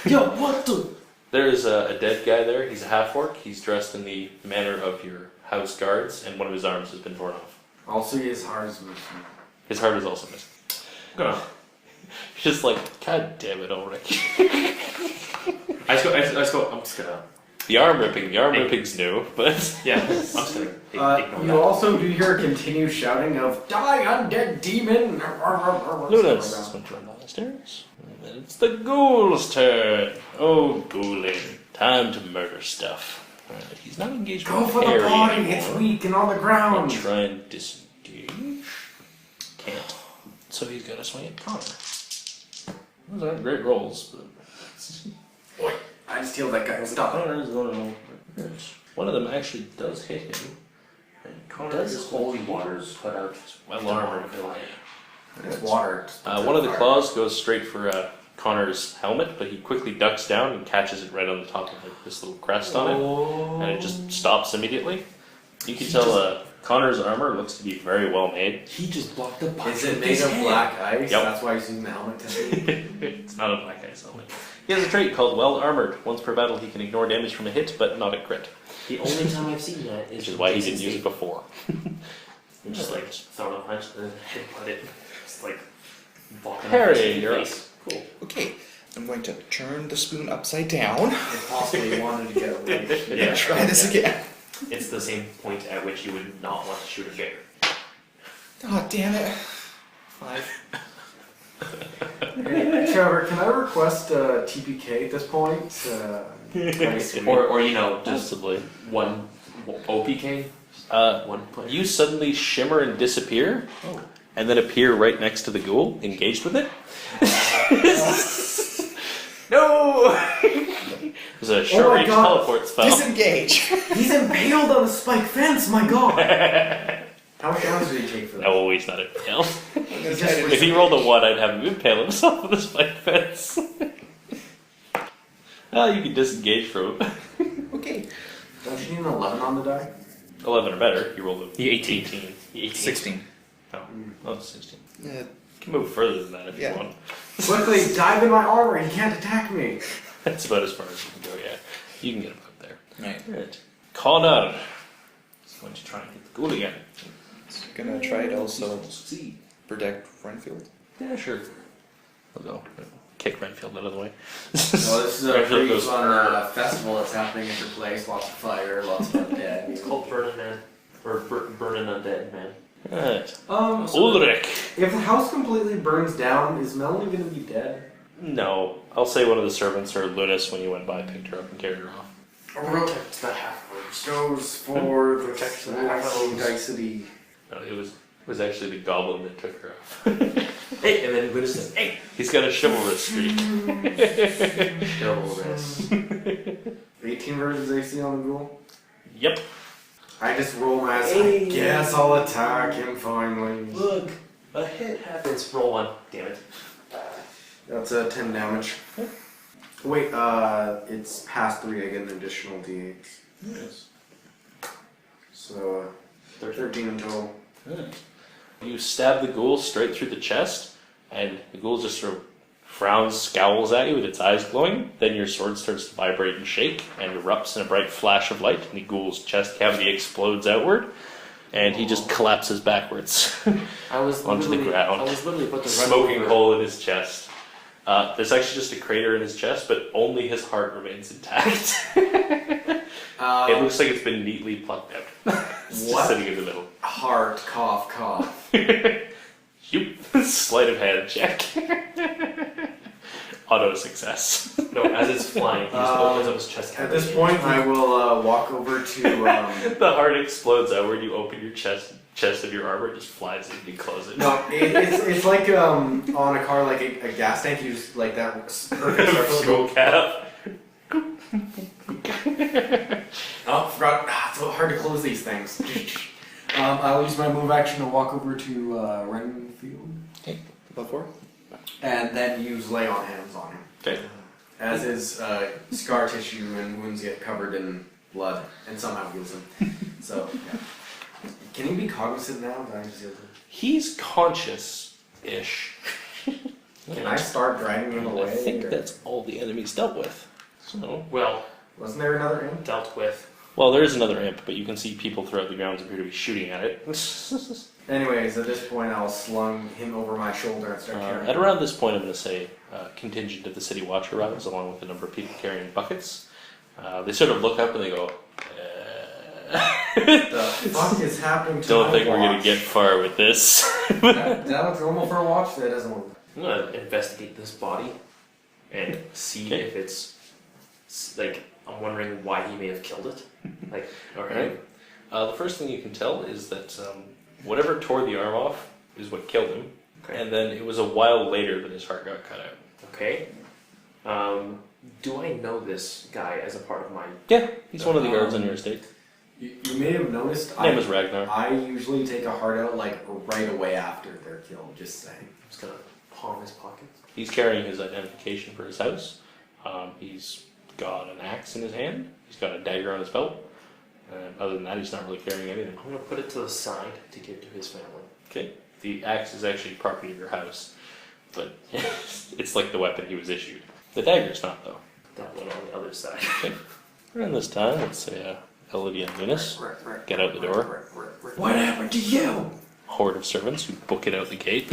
Yo, what the? There's a dead guy there. He's a half-orc. He's dressed in the manner of your house guards, and one of his arms has been torn off. Also, his heart is missing. His heart is also missing. Gonna. Just like, God damn it, Ulrich. I just go, I'm just gonna. The arm ripping's new, but Yeah, I'm just gonna ignore You that. also do hear a continued shouting of "Die, undead demon!" Lunus went run down the stairs. And then it's the ghoul's turn. Oh, ghouling. Time to murder stuff. Alright, he's not engaged Go with for the Harry body, anymore. it's weak and on the I'll ground. try and disengage. Can't. So he's got to swing at Connor. Those aren't great rolls, but... I just healed that guy. Stop. Connor's going over. One of them actually does hit him. And Connor Does is holy water put out well armored. It's water. One of the claws goes straight for Connor's helmet, but he quickly ducks down and catches it right on the top of this little crest on it, and it just stops immediately. You can tell Connor's armor looks to be very well made. He just blocked the punch. Is it with made his of head. black ice? Yep. That's why he's using the helmet technique. It's not a black ice helmet. He has a trait called Well Armored. Once per battle, he can ignore damage from a hit, but not a crit. The only time I've seen that is Which is why he didn't use it it. before. And just like throw a punch and then headbutt it. It's like walking Harry, you're up. Cool. Okay, I'm going to turn the spoon upside down If possible, you wanted to get away. and try this again. It's the same point at which you would not want to shoot a bear. Oh, damn it. 5. Hey, Trevor, can I request TPK at this point? Nice. Or you know, just Possibly. one OPK, one punch. You suddenly shimmer and disappear, Oh. and then appear right next to the ghoul, engaged with it. No! There's a short my range God. teleport spell. Disengage. He's impaled on a spike fence, my god! How much damage did he take for that? No, he's not impaled. I'm gonna try to If he rolled a 1, I'd have him impale himself with a spike fence. Well, you can disengage from him. Okay. Don't you need an 11 on the die? 11 or better, you rolled a 18. 18. 16. No, not 16. Uh, You can move further than that if Yeah. you want. Quickly, dive in my armor, he can't attack me! That's about as far as you can go, yeah. You can get him up there. right. Right. Connor is going to try and get the ghoul again. Gonna try to also Succeed. protect Renfield. Yeah, sure. I'll go. Kick Renfield out of the way. Well, this is a Renfield pretty goes, fun festival that's happening at your place. Lots of fire, lots of undead. It's called Burning Man. Or Burning Undead Man. Right. So Ulrich. if the house completely burns down, is Melanie gonna be dead? No, I'll say one of the servants or Lunus when you went by picked her up and carried her off. Protect the half-orcs. Goes for the Protection maximum dicity. No, it was actually the goblin that took her off. Hey, and then Lunus says, hey! He's got a chivalrous streak. Double this. 18 versus AC on the ghoul. Yep. I just roll my eyes. Hey. I guess I'll attack him finally. Look, a hit happens. Roll one. Damn it. That's 10 damage. Wait, it's past 3. I get an additional d8. Yes. So 13 in total. You stab the ghoul straight through the chest, and the ghoul just sort of frowns, scowls at you with its eyes glowing. Then your sword starts to vibrate and shake, and erupts in a bright flash of light, and the ghoul's chest cavity explodes outward, and he just collapses backwards I was onto the literally- ground, I was literally about to run smoking over. hole in his chest. There's actually just a crater in his chest, but only his heart remains intact. It looks like it's been neatly plucked out. It's What? just sitting in the middle. Heart, cough, cough. Yoop. Sleight of hand check. Auto success. No, as it's flying, he just opens up his chest At cavity. this point, I will walk over to. The heart explodes outward. You open your chest of your armor, it just flies in. You close it. No, it's like on a car, like a gas tank. You just like that. Fuel cap. Oh, forgot. It's so hard to close these things. I'll use my move action to walk over to Renfield, Before? and then use lay on hands on him. Okay. As his scar tissue and wounds get covered in blood, and somehow heals him. So, yeah. Can he be cognizant now? Did I just heal him? He's conscious-ish. Can I start dragging him away? I think or- that's all the enemies dealt with. So, Well, Wasn't there another imp? dealt with. well, there is another imp, but you can see people throughout the grounds appear to be shooting at it. Anyways, at this point, I'll slung him over my shoulder and start carrying At him. around this point, I'm going to say contingent of the city watch arrives, along with a number of people carrying buckets. They sort of look up and they go, The fuck is happening to don't my think we're going to watch? get far with this. That looks normal for a watch? That doesn't look. I'm gonna investigate this body and see Okay. if it's like I'm wondering why he may have killed it. Like, Alright. The first thing you can tell is that whatever tore the arm off is what killed him, Okay. and then it was a while later that his heart got cut out. Okay. Do I know this guy as a part of my? Yeah, he's one of the guards on your estate. You may have noticed. His name is Ragnar. I usually take a heart out like right away after they're killed. Just saying. I'm just gonna palm his pocket. He's carrying his identification for his house. He's got an axe in his hand. He's got a dagger on his belt. Other than that, he's not really carrying anything. I'm gonna put it to the side to give to his family. Okay. The axe is actually property of your house, but it's like the weapon he was issued. The dagger's not, though. That one on the other side. Okay. Around this time, let's say Elodie and Lunus get out the door. What happened to you? Horde of servants who book it out the gate.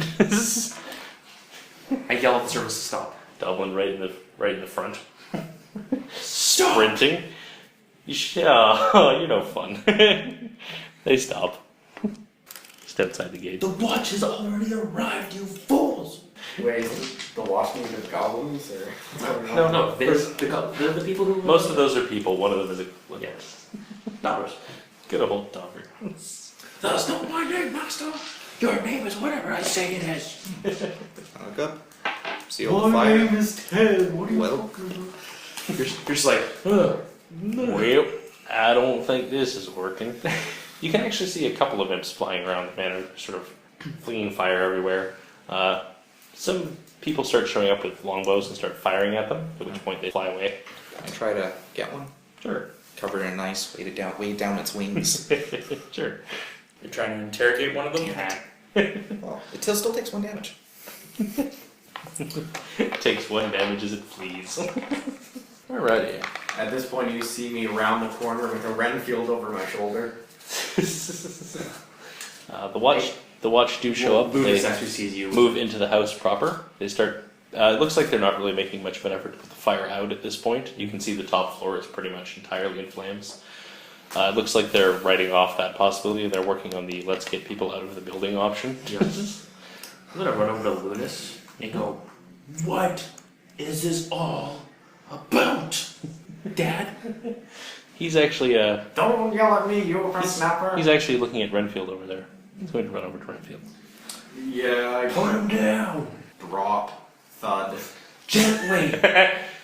I yell at the servants to stop. Dublin right in the front. Stop! Sprinting. Yeah, you're no fun. They stop. Just outside the gate. The watch has already arrived, you fools! Wait, is the watch made of goblins or? No, they're the people who. Most of those are people. One of them is a Yes. Dollars. good old dogger. That's not my name, master! Your name is whatever I say it is. Look up. See old fire. is Ted. What are Well. talking about? You're just like, Well, I don't think this is working. You can actually see a couple of imps flying around the manor, sort of flinging fire everywhere. Some people start showing up with longbows and start firing at them, at which point they fly away. I try to get one. Sure. Cover it in ice, weigh down its wings. Sure. You're trying to interrogate one of them? Well, it still takes 1 damage. Takes 1 damage as it flees. Alrighty. At this point, you see me around the corner with a Renfield over my shoulder. The watch do show up. Lunus They actually sees you. move into the house proper. They start. It looks like they're not really making much of an effort to put the fire out at this point. You can see the top floor is pretty much entirely in flames. It looks like they're writing off that possibility. They're working on the let's get people out of the building option. Yes. I'm gonna run over to Lunus and go, What is this all about, Dad? He's actually Don't yell at me, you open snapper. he's actually looking at Renfield over there. He's going to run over to Renfield. Yeah, I Put him down! drop, thud. Gently!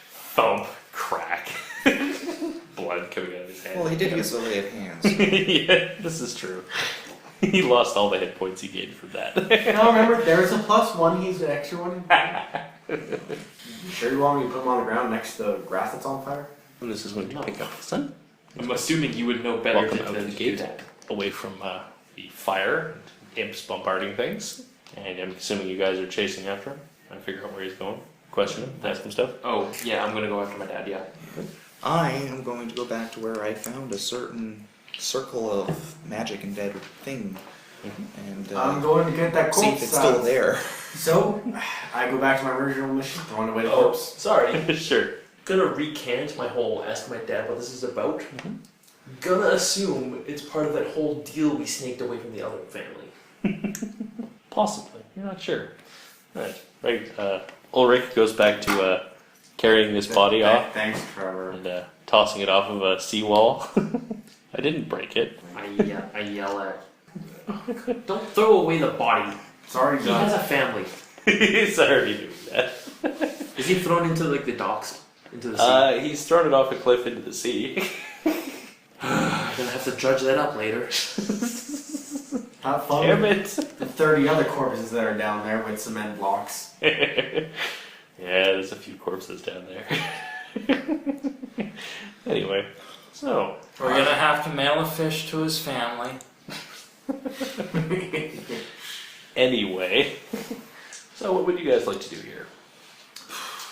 Thump, crack, blood coming out of his hand. Well, he did use the lay of hands. Yeah, this is true. He lost all the hit points he gained from that. No, remember, there's a +1, he's an extra one. You sure you want me to put him on the ground next to the grass that's on fire? And this is going to pick up the sun. I'm assuming you would know better Welcome than out to the do gate. that. Away from the fire, and imps bombarding things. And I'm assuming you guys are chasing after him. Trying to figure out where he's going. Question him, ask him stuff. Oh, yeah, I'm gonna go after my dad, yeah. I am going to go back to where I found a certain circle of magic and dead thing. And I'm going to get that see corpse if it's still there. So, I go back to my original mission, throwing away the Oh, corpse. sorry. Sure. Gonna recant my whole ask my dad what this is about. Gonna assume it's part of that whole deal we snaked away from the other family. Possibly. You're not sure. Right. Ulrich goes back to carrying this body off Thanks, Trevor. and tossing it off of a seawall. I didn't break it. I yell at. Don't throw away the body. Sorry, He has God. a family. He's already doing that. Is he thrown into like the docks? Into the sea? He's thrown it off a cliff into the sea. I'm gonna have to judge that up later. Have fun Damn with it. the 30 other corpses that are down there with cement blocks. Yeah, there's a few corpses down there. Anyway, so We're gonna have to mail a fish to his family. anyway, so what would you guys like to do here?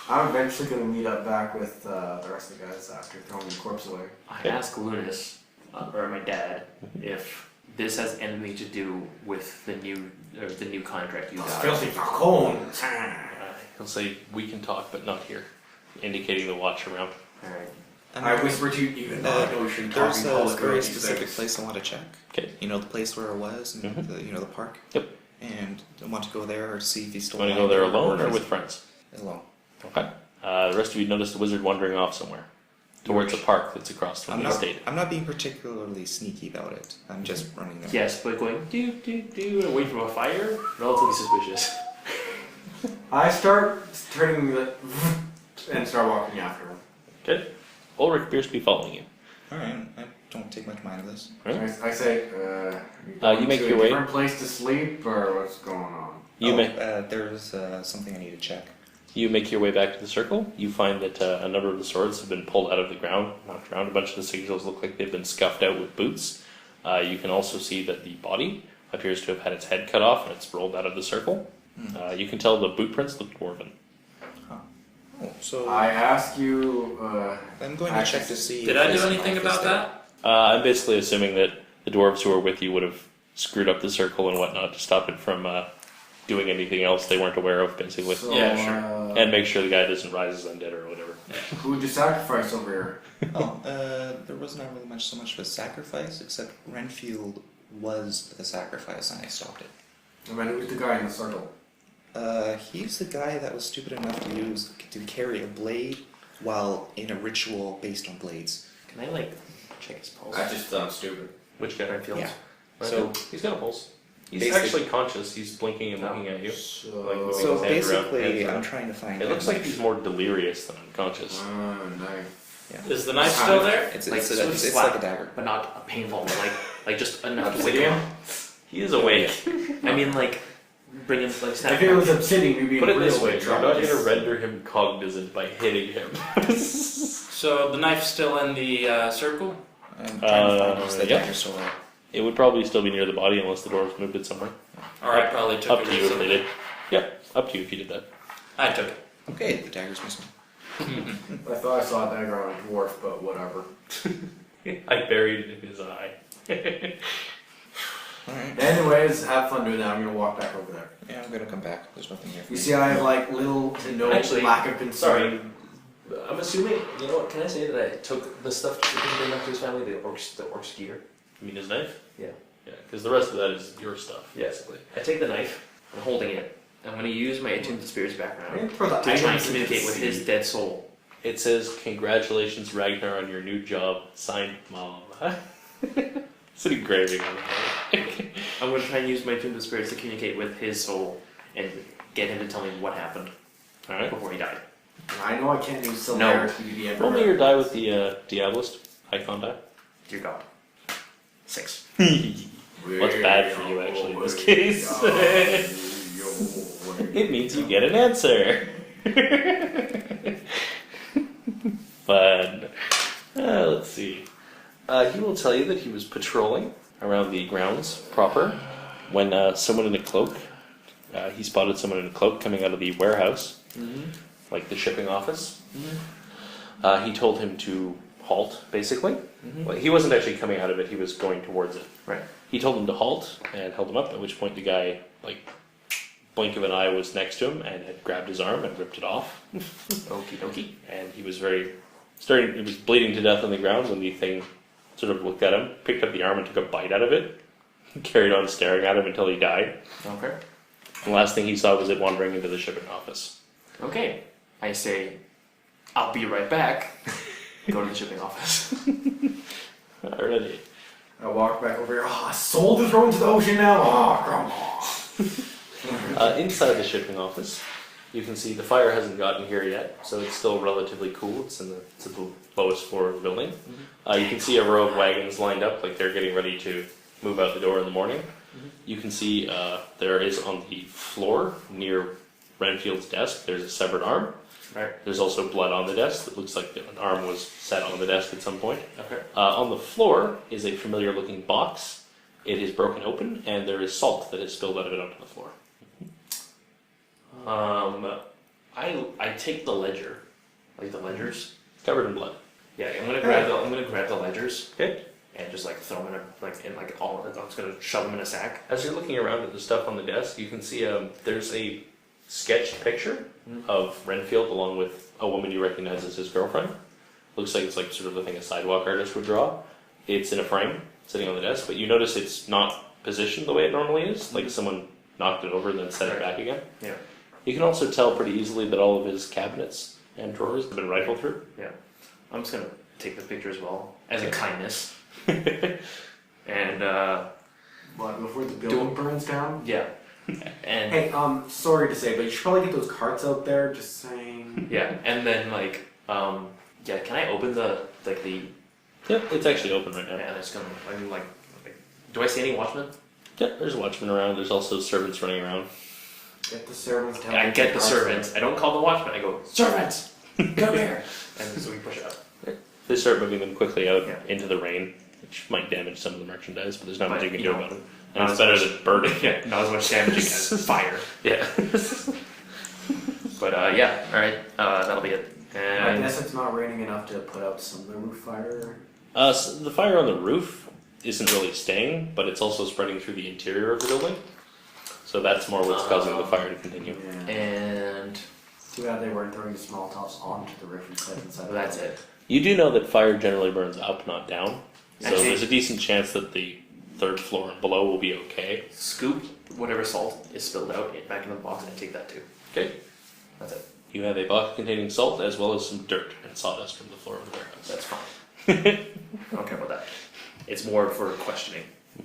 I'm eventually going to meet up back with the rest of the guys after throwing the corpse away. I asked Lunus, or my dad, if this has anything to do with the new contract you got. Filthy falcons. He'll say, we can talk, but not here, indicating the watch around. Alright. And I whisper to you, even though I know we shouldn't talk there's in a public very about these specific things. place I want to check. Okay. You know the place where it was, and Mhm. the park. Yep. And I want to go there or see if he's still. Want to go there alone or with friends? Alone. Okay. The rest of you noticed a wizard wandering off somewhere towards a park that's across from the estate. I'm not being particularly sneaky about it. I'm just running there. Yes, but going do do do and away from a fire, relatively suspicious. I start turning the and start walking after him. Good. Ulrich appears to be following you. All right. I don't take much mind of this. Right? I say, You make to your a way. different place to sleep, or what's going on? You may. There's something I need to check. You make your way back to the circle. You find that a number of the swords have been pulled out of the ground, knocked around. A bunch of the sigils look like they've been scuffed out with boots. You can also see that the body appears to have had its head cut off and it's rolled out of the circle. You can tell the boot prints look dwarven. Oh, so I ask you. I'm going to check to see. Did if I do this anything knife is about there. that? I'm basically assuming that the dwarves who were with you would have screwed up the circle and whatnot to stop it from doing anything else they weren't aware of, basically. So, Yeah, sure. And make sure the guy doesn't rise as undead or whatever. Who'd you sacrifice over here? Oh, there was not really so much of a sacrifice, except Renfield was the sacrifice, and I stopped it. I mean, who's the guy in the circle? He's the guy that was stupid enough to carry a blade while in a ritual based on blades. Can I like check his pulse? That just sounds stupid. Which guy? Renfield. Yeah. So he's got a pulse. He's Basic- actually conscious. He's blinking and looking at you. So, Like moving So his hand around, basically, hands around. I'm trying to find. It looks a like knife. he's more delirious than unconscious. Nice. Is the knife still there? It's, Like, it's, sort of it's slap. like a dagger. But not a painful one, like just enough to Just wake like him up. He is awake. I mean, like, bring him, like, snap If it him. was obsidian, you'd be Put in it real this way, big you're trouble. not going to render him cognizant by hitting him. So the knife's still in the circle? I'm trying to find the yeah. dagger sword. It would probably still be near the body unless the dwarves moved it somewhere. Or I probably took Up it to you if they recently. did. Yep, up to you if you did that. I took it. Okay, the dagger's missing. I thought I saw a dagger on a dwarf, but whatever. I buried it in his eye. Alright. Anyways, have fun doing that. I'm gonna walk back over there. Yeah, I'm gonna come back. There's nothing here for You me. see, I have like little to no Actually, lack of concern. I'm assuming, you know what, can I say that I took the stuff that he bring up to his family, the orc's gear? You mean his knife? Yeah. Yeah, because the rest of that is your stuff, Yeah. basically. I take the knife, I'm holding it, I'm going to use my Attune to Spirits I background didn't throw the to try and items into communicate the with sea. his dead soul. It says, "Congratulations, Ragnar, on your new job. Signed, Mom." It's an engraving on it. I'm going to try and use my Attune to Spirits to communicate with his soul and get him to tell me what happened Alright. before he died. I know I can't use similarity to the Roll me your die with the Diabolist icon die. Dear God. 6. What's bad for you, actually, in this case? It means you get an answer. Fun. Let's see. He will tell you that he was patrolling around the grounds proper when someone in a cloak, he spotted someone in a cloak coming out of the warehouse, like the shipping office. He told him to halt, basically. Well, he wasn't actually coming out of it, he was going towards it. Right. He told him to halt and held him up, at which point the guy, like, blink of an eye was next to him and had grabbed his arm and ripped it off. Okie dokie. And he was he was bleeding to death on the ground when the thing sort of looked at him, picked up the arm and took a bite out of it, carried on staring at him until he died. Okay. And the last thing he saw was it wandering into the shipping office. Okay. I say, I'll be right back. Go to the shipping office. Alrighty. I walk back over here. Oh, soul to throw into the ocean now. Oh, come on. Inside the shipping office, you can see the fire hasn't gotten here yet, so it's still relatively cool. It's at the lowest floor of the building. You can see a row of wagons lined up, like they're getting ready to move out the door in the morning. You can see there is on the floor near Renfield's desk, there's a severed arm. Right. There's also blood on the desk. It looks like an arm was set on the desk at some point. Okay. On the floor is a familiar looking box. It is broken open, and there is salt that has spilled out of it onto the floor. I take the ledger, like the ledgers. Covered in blood. Yeah, I'm gonna grab the ledgers. Okay. And just like throw them in all of it. I'm just gonna shove them in a sack. As you're looking around at the stuff on the desk, you can see there's a sketched picture of Renfield along with a woman you recognize as his girlfriend. Looks like it's like sort of the thing a sidewalk artist would draw. It's in a frame, sitting on the desk, but you notice it's not positioned the way it normally is, like someone knocked it over and then set it back again. Yeah. You can also tell pretty easily that all of his cabinets and drawers have been rifled through. Yeah. I'm just gonna take the picture as well as a kindness. And What, before the building burns down? yeah. And Hey, sorry to say, but you should probably get those carts out there, just saying. yeah, and then yeah, can I open the Yep, it's actually open right now. yeah, it's gonna do I see any watchmen? Yep, there's a watchman around. There's also servants running around. Get the servants down. I get the servants. I don't call the watchman. I go, servants, come here. And so we push it up. They start moving them quickly out Yeah. into the rain, which might damage some of the merchandise, but there's not much But, you can you do know, about it. not And it's as better much- than burning. Yeah, not as much damaging as fire. Yeah. But yeah, alright, that'll be it. I And guess it's not raining enough to put out some of the roof fire. So the fire on the roof isn't really staying, but it's also spreading through the interior of the building. So that's more what's causing the fire to continue. Yeah. and Too bad they weren't throwing the small tops onto the roof instead. that's it. You do know that fire generally burns up, not down. So Actually- there's a decent chance that the third floor and below will be okay. Scoop whatever salt is spilled out back into the box and take that too. Okay. That's it. You have a box containing salt as well as some dirt and sawdust from the floor of the warehouse. That's fine. I don't care about that. It's more for questioning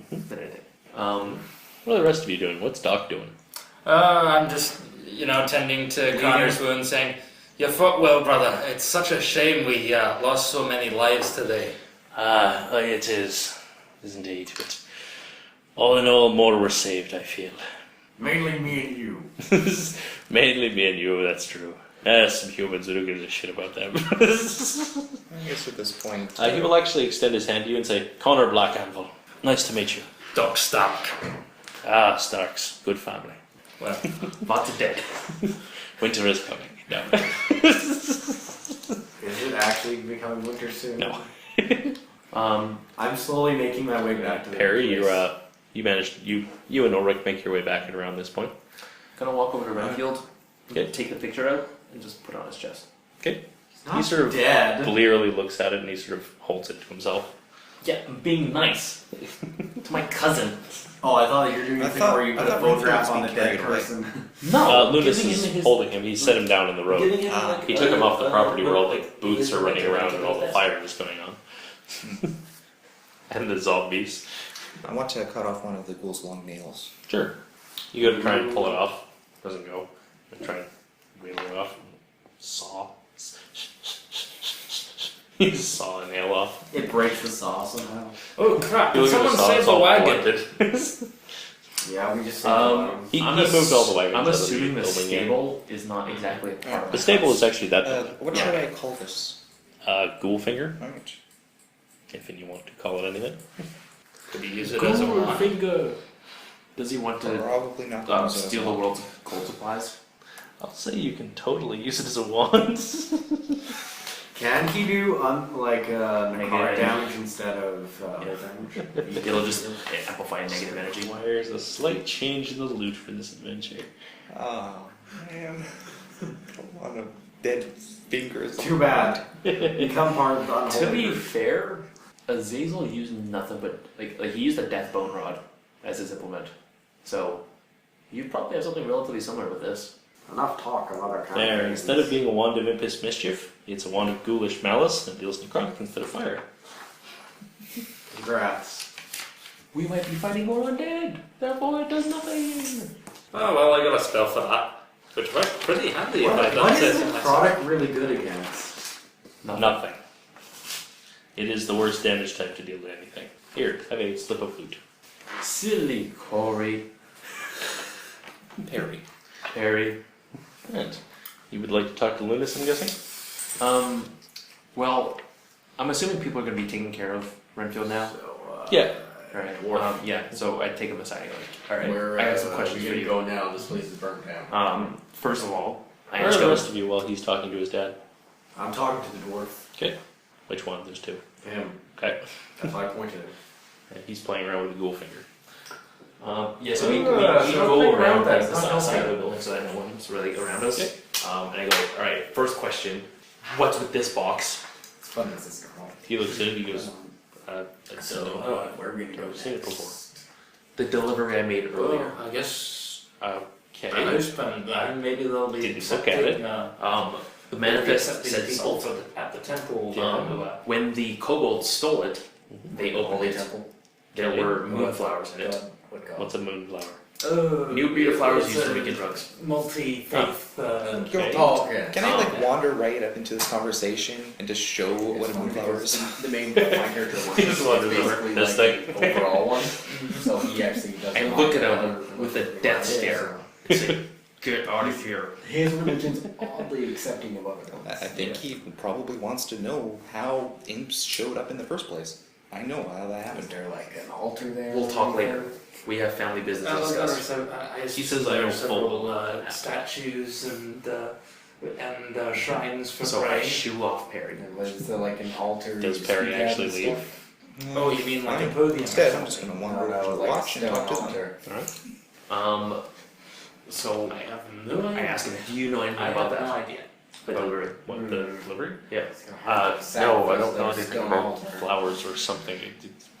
than anything. What are the rest of you doing? What's Doc doing? I'm just, tending to Connor's wound, saying, "You fought well, brother. It's such a shame we lost so many lives today." It is indeed. But all in all, more were saved, I feel. Mainly me and you. Mainly me and you, that's true. Some humans, who gives a shit about them. I guess at this point, He will actually extend his hand to you and say, Connor Black Anvil, nice to meet you. Doc Stark. Ah, Starks, good family. Well, Lots of dead. Winter is coming. No. Is it actually becoming winter soon? No. I'm slowly making my way back to the Perry, place. you managed, you and Ulrich make your way back at around this point. Gonna walk over to Renfield, Okay. take the picture out, and just put it on his chest. Okay. Not He sort of dead. blearily looks at it and he sort of holds it to himself. Yeah, I'm being nice to my cousin. Oh, I thought you were doing a I thing thought- where you I put a thought photograph Renfield on was the being dead carried away. person. No, Lunus giving is him his, holding him. He set him down in the road. giving him like He took him off the property where all the like, boots his are running like, around and all the like fire is going on. And the zombies. I want to cut off one of the ghoul's long nails. Sure. You go to try and pull it off. Doesn't go. And try and wheel it off. Saw. You saw a nail off. It breaks the saw somehow. oh crap! You Did look at the someone saw, save it's the all wagon? blunted. Yeah, we just He I'm moved all the wagons I'm out of the assuming the building, yeah. stable is not exactly a part of The stable is actually that What should I call this? ghoul finger, Alright. if you want to call it anything. Could you use it as a wand? finger. Does he want to Probably not gonna use it as steal a the wand. world's gold supplies? I'll say you can totally use it as a wand. Can he do necrotic Negative. damage instead of Yeah. damage? It'll just amplify negative energy. Requires a slight change in the loot for this adventure. Oh, man. A lot of dead fingers. Too bad. Become part of the unholy. To be fair, Azazel used nothing but like he used a death bone rod as his implement. So you probably have something relatively similar with this. Enough talk of other kinds There, of instead of being a wand of impish mischief, it's a wand of ghoulish malice and deals necrotic instead of fire. Congrats. We might be fighting more undead. Therefore, it does nothing. Oh well, I got a spell for that, which worked pretty handy. if I'd What done is this the myself. product really good against? Nothing. It is the worst damage type to deal with anything. Here, have a slip of loot. Silly Corey. Perry. Harry. And you would like to talk to Lunus, I'm guessing? Well, I'm assuming people are going to be taking care of Renfield now. So, Yeah. Alright, yeah, so I take him aside and go, alright, Where I have some questions for you. go now? This place is burnt down. First of all, I Where are asked the him, rest of you while he's talking to his dad? I'm talking to the dwarf. Okay. Which one? There's two. Him. Okay. That's why I pointed at him. And he's playing around with the ghoul finger. yeah, so we so go play around around like that, the it's not side of helping. the building so that no one's really around us. Okay. And I go, alright, first question, what's with this box? It's fun as this girl. He looks at it, he goes, Where are we gonna go I've seen it next? before. The delivery I made earlier. I guess Okay. I opened that. Maybe they'll be Didn't look at it. The manifest Accepting said people salt. at the temple. When the kobolds stole it, they opened it. There Okay. were moonflowers in it. What's a moonflower? New breed of flowers used to make drugs. Multi-faith. Okay. Oh, okay. Can I wander right up into this conversation and just show what a moonflower is? The main my character wants He just wanders over. basically This like the overall one. So he actually does. I not look at know him with a death stare. and say, Get out of here. His religion's oddly accepting of other ones. I think he probably wants to know how imps showed up in the first place. I know how that Is happened. there like an altar there? We'll talk later. We have family business to discuss. He says I there are don't several follow. statues and shrines for So praying. shoe off, Perry. And was there like an altar? Does you Perry speak at actually and leave? stuff? Oh, you mean like a Fine. podium? Instead, I'm just going to wander No, over no, to the like watch and stone talk to them. altar. So I have no I idea. asked him, do you know anything I about have no that? idea. The delivery. What, the delivery? Yeah. No, I don't know anything Stone about altar. flowers or something.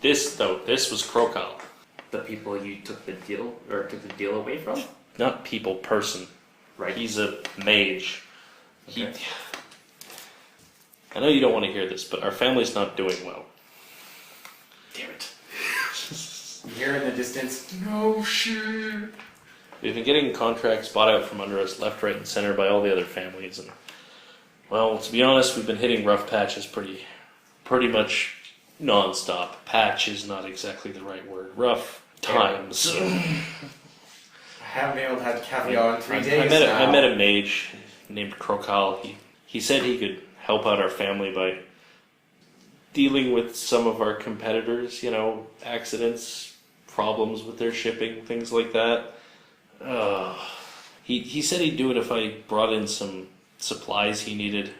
This was Crocol. The people you took the deal away from? Not people, person. Right. He's a mage. Okay. I know you don't want to hear this, but our family's not doing well. Damn it. You hear in the distance, no shit. We've been getting contracts bought out from under us left, right, and center by all the other families, and well, to be honest, we've been hitting rough patches pretty much non-stop. Patch is not exactly the right word. Rough times. I haven't been able to have caviar in 3 I days met now. I met a mage named Crocol. He said he could help out our family by dealing with some of our competitors, accidents, problems with their shipping, things like that. He said he'd do it if I brought in some supplies he needed.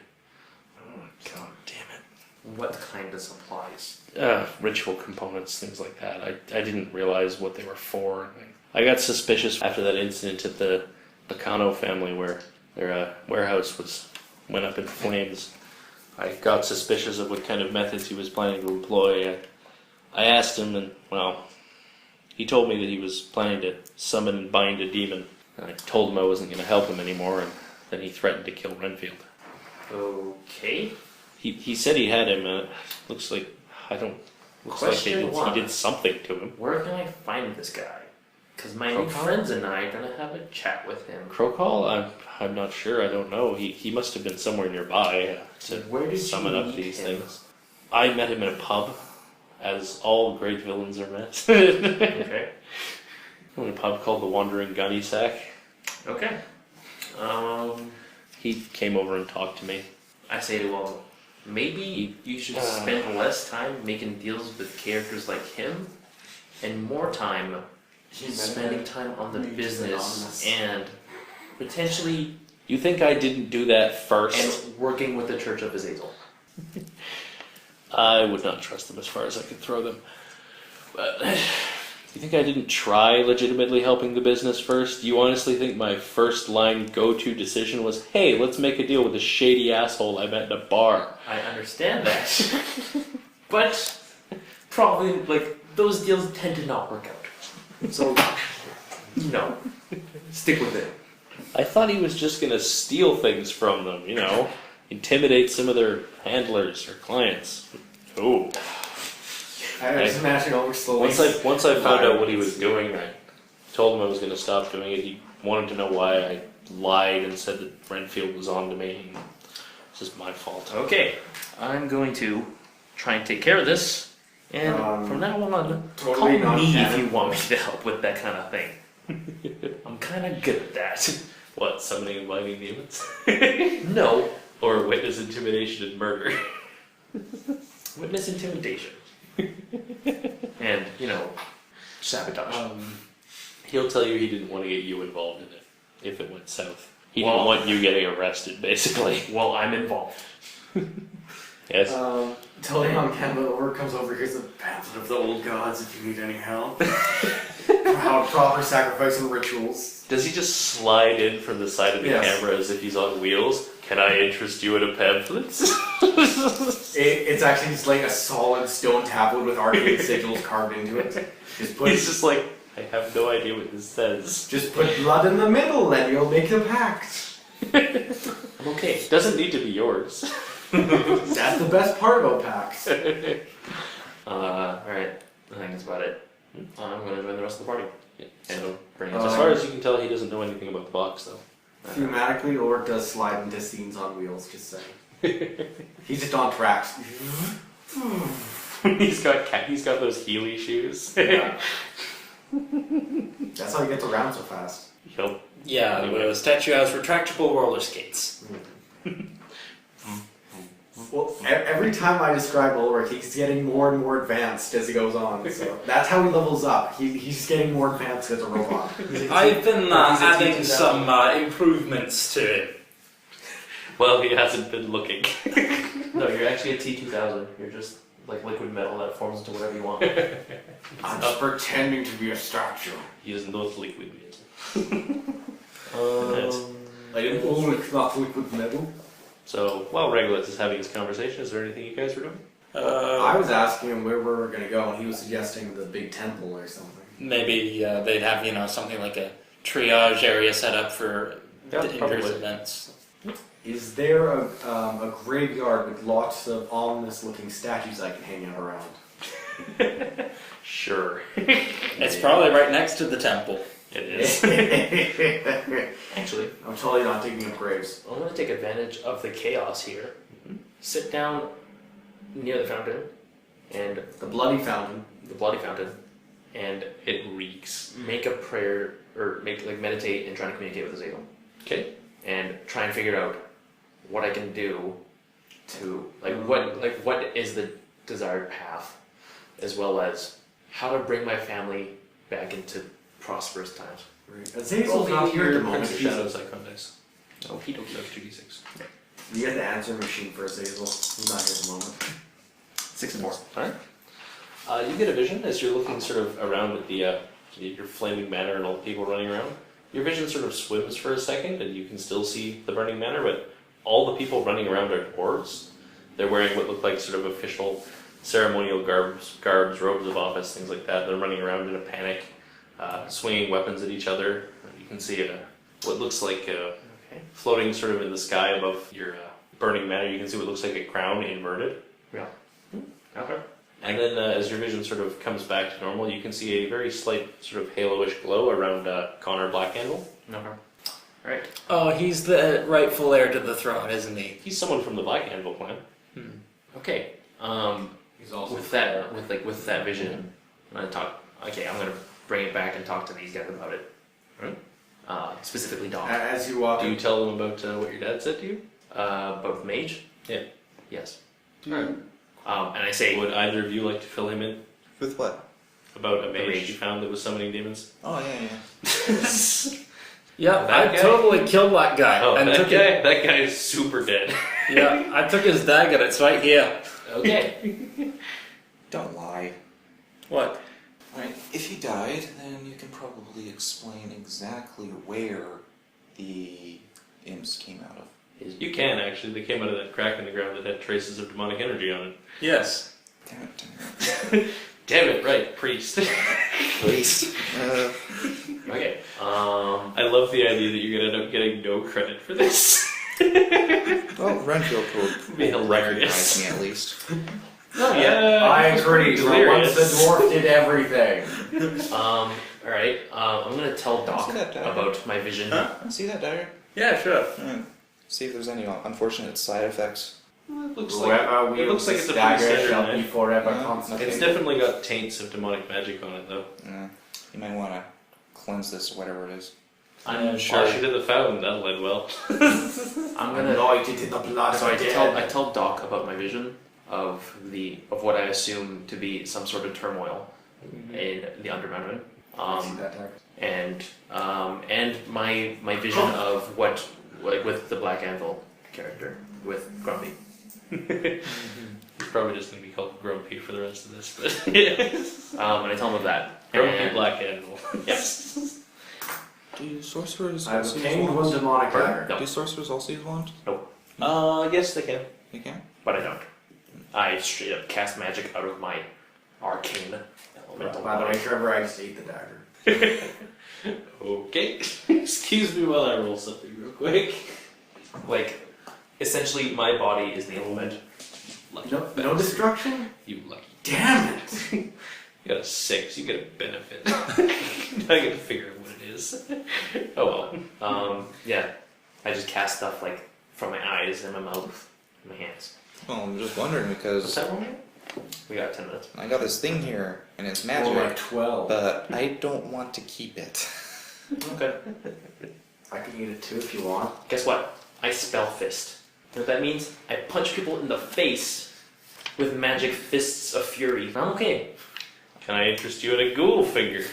Oh, God damn What kind of supplies? it. Ritual components, things like that. I didn't realize what they were for. I got suspicious after that incident at the Bacano family where their warehouse went up in flames. I got suspicious of what kind of methods he was planning to employ. I asked him, and well, he told me that he was planning to summon and bind a demon. And I told him I wasn't going to help him anymore, and then he threatened to kill Renfield. Okay. He said he had him. Looks like Question he one. did something to him. Where can I find this guy? Because my new Crocol? friends and I are going to have a chat with him. Crocol? I'm not sure. I don't know. He must have been somewhere nearby to Where did summon you up meet these him? things. I met him in a pub, as all great villains are met. Okay. In a pub called the Wandering Gunny Sack. Okay. He came over and talked to me. I say to him, maybe you should spend less time making deals with characters like him, and more time spending time on the business and potentially You think I didn't do that first? and working with the Church of Azazel. I would not trust them as far as I could throw them. But you think I didn't try legitimately helping the business first? Do you honestly think my first line go-to decision was, hey, let's make a deal with a shady asshole I met in a bar? I understand that, but probably those deals tend to not work out. So no, stick with it. I thought he was just going to steal things from them, intimidate some of their handlers or clients. Oh. I just imagine Ulrich slowly. Once I found out what he was doing, I told him I was going to stop doing it. He wanted to know why I lied and said that Renfield was on to me. And it's just my fault. Okay, I'm going to try and take care of this, and from now on, totally call me if non-canon. you want me to help with that kind of thing. I'm kind of good at that. What, summoning and binding demons? No, Or witness intimidation and murder? witness intimidation, and sabotage. He'll tell you he didn't want to get you involved in it if it went south. He Well- didn't want you getting arrested, basically. Well, I'm involved. Yes. Totally on camera, Ulrich comes over. Here's the pamphlet of the old gods if you need any help. How proper sacrificing rituals. Does he just slide in from the side of the Yes. camera as if he's on wheels? Can I interest you in a pamphlet? It's actually just like a solid stone tablet with arcane sigils carved into it. He's just like, I have no idea what this says. Just put blood in the middle and you'll make a pact. I'm okay. It doesn't need to be yours. That's the best part about pacts. Alright, I think that's about it. I'm going to join the rest of the party. So, Bring as us far as you can tell, he doesn't know anything about the box, though. Thematically, Ulrich does slide into scenes on wheels, just saying. He's just on tracks. he's got those Healy shoes. Yeah. That's how you get around so fast. Yeah, Anyway. the statue has retractable roller skates. Well, every time I describe Ulrich, he's getting more and more advanced as he goes on. So that's how he levels up. He's getting more advanced as a robot. I've been He's a adding T2000. some improvements to it. Well, he hasn't been looking. No, you're actually a T2000. You're just like liquid metal that forms into whatever you want. I'm just pretending to be a statue. He is not liquid yet. I am Ulrich, not liquid metal. So, while Regolith is having his conversation, is there anything you guys were doing? I was asking him where we were going to go, and he was suggesting the big temple or something. Maybe they'd have, something like a triage area set up for Yeah, the probably. indoors events. Is there a graveyard with lots of ominous-looking statues I can hang out around? Sure. It's probably right next to the temple. It is. Actually, I'm totally not digging up graves. I'm going to take advantage of the chaos here. Sit down near the fountain and The bloody fountain. the bloody fountain, and It reeks. make a prayer or meditate and try to communicate with Azazel, Okay. and try and figure out what I can do to what is the desired path, as well as how to bring my family back into prosperous times. Azazel's not here at the moment. Prince of Shadows icon dice. Oh, he don't. That's 2d6. You get the answer machine for Azazel. He's not here at the moment. 6 and 4. Alright. You get a vision as you're looking sort of around at your flaming manor and all the people running around. Your vision sort of swims for a second and you can still see the burning manor, but all the people running around are dwarves. They're wearing what look like sort of official ceremonial garbs, robes of office, things like that. They're running around in a panic, swinging weapons at each other. You can see what looks like floating sort of in the sky above your burning manor. You can see what looks like a crown inverted. Yeah. Okay. And then as your vision sort of comes back to normal, you can see a very slight sort of halo-ish glow around Connor Blackhandle. Okay. Alright. Oh, he's the rightful heir to the throne, isn't he? He's someone from the Blackhandle clan. Okay. He's also With that vision, I'm gonna bring it back and talk to these guys about it. Specifically Doc. As you walk Do you tell them about what your dad said to you? Both mage? Yeah. Yes. Alright. And I say, Would either of you like to fill him in With what? about a mage mage. you found that was summoning demons? Oh, yeah. Yeah, That I guy? totally killed that guy. Oh, and that took guy is super dead. Yeah, I took his dagger. It's right here. okay. Don't lie. What? Alright, if he died, then you can probably explain exactly where the imps came out of. You can actually. They came out of that crack in the ground that had traces of demonic energy on it. Yes. Damn it. Damn it, right, priest. Priest. Okay. I love the idea that you're gonna end up getting no credit for this. Well, Renfield will Be hilarious. recognize me at least. I agree. For once the dwarf did everything. Alright. I'm gonna tell Doc See that dagger? about my vision. See that dagger? Yeah, sure. See if there's any unfortunate side effects. It looks Whoever like, it looks like it's a pretty dagger standard shall knife. be forever Yeah. constant. It's definitely got taints of demonic magic on it, though. You might want to cleanse this, whatever it is. I'm Wash it in the fountain, that'll end well. I'm gonna. Anointed in the blood So I of the tell dead. Doc about my vision of what I assume to be some sort of turmoil in the Undermountain, See that dagger? and my vision of what with the Black Anvil character with Grumpy. He's probably just going to be called Grumpy for the rest of this, but yeah. And I tell him of that. Grumpy And- Black Animal. Yes. Do sorcerers I've also use obtained one wands? demonic dagger. No. Do sorcerers also use wands? Yes, they can. They can? But I don't. I straight up cast magic out of my arcane elemental. By the way, Trevor, I just ate the dagger. Okay. Excuse me while I roll something real quick. Like, essentially, my body is the element. Lucky No bastard. destruction? You lucky. Damn it! You got a 6, you get a benefit. I get to figure out what it is. Oh well. Yeah. I just cast stuff like from my eyes and my mouth and my hands. Well, I'm just wondering What's because that one? We got 10 minutes. I got this thing here and it's More like magic, 12. but I don't want to keep it. Okay. I can eat it too if you want. Guess what? I spell fist. You know what that means? I punch people in the face with magic fists of fury. I'm okay. Can I interest you in a ghoul finger?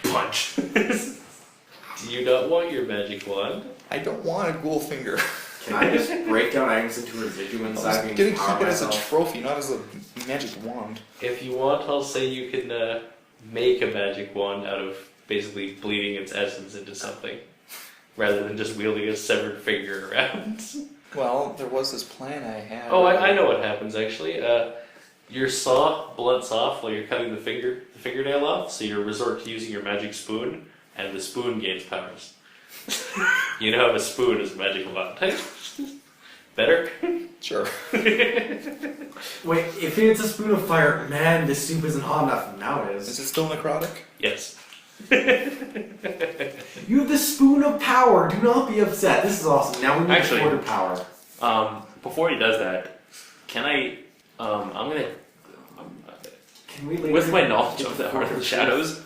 Punch. Do you not want your magic wand? I don't want a ghoul finger. Can I just break down items into residuum I was inside gonna me? keep it as a trophy, not as a magic wand. If you want, I'll say you can make a magic wand out of basically bleeding its essence into something, rather than just wielding a severed finger around. Well, there was this plan I had. Oh, I know what happens actually. Your saw blunts off while you're cutting the fingernail off, so you resort to using your magic spoon, and the spoon gains powers. You now have a spoon as a magic wand. Better? Sure. Wait, if it's a spoon of fire, man, this soup isn't hot enough. Now it Is is. it still necrotic? Yes. You have the spoon of power. Do not be upset. This is awesome. Now we need Actually- the sword of power. Before he does that, can I? I'm gonna. Can we later With my get knowledge the of the Sword Heart of the Truth? Shadows,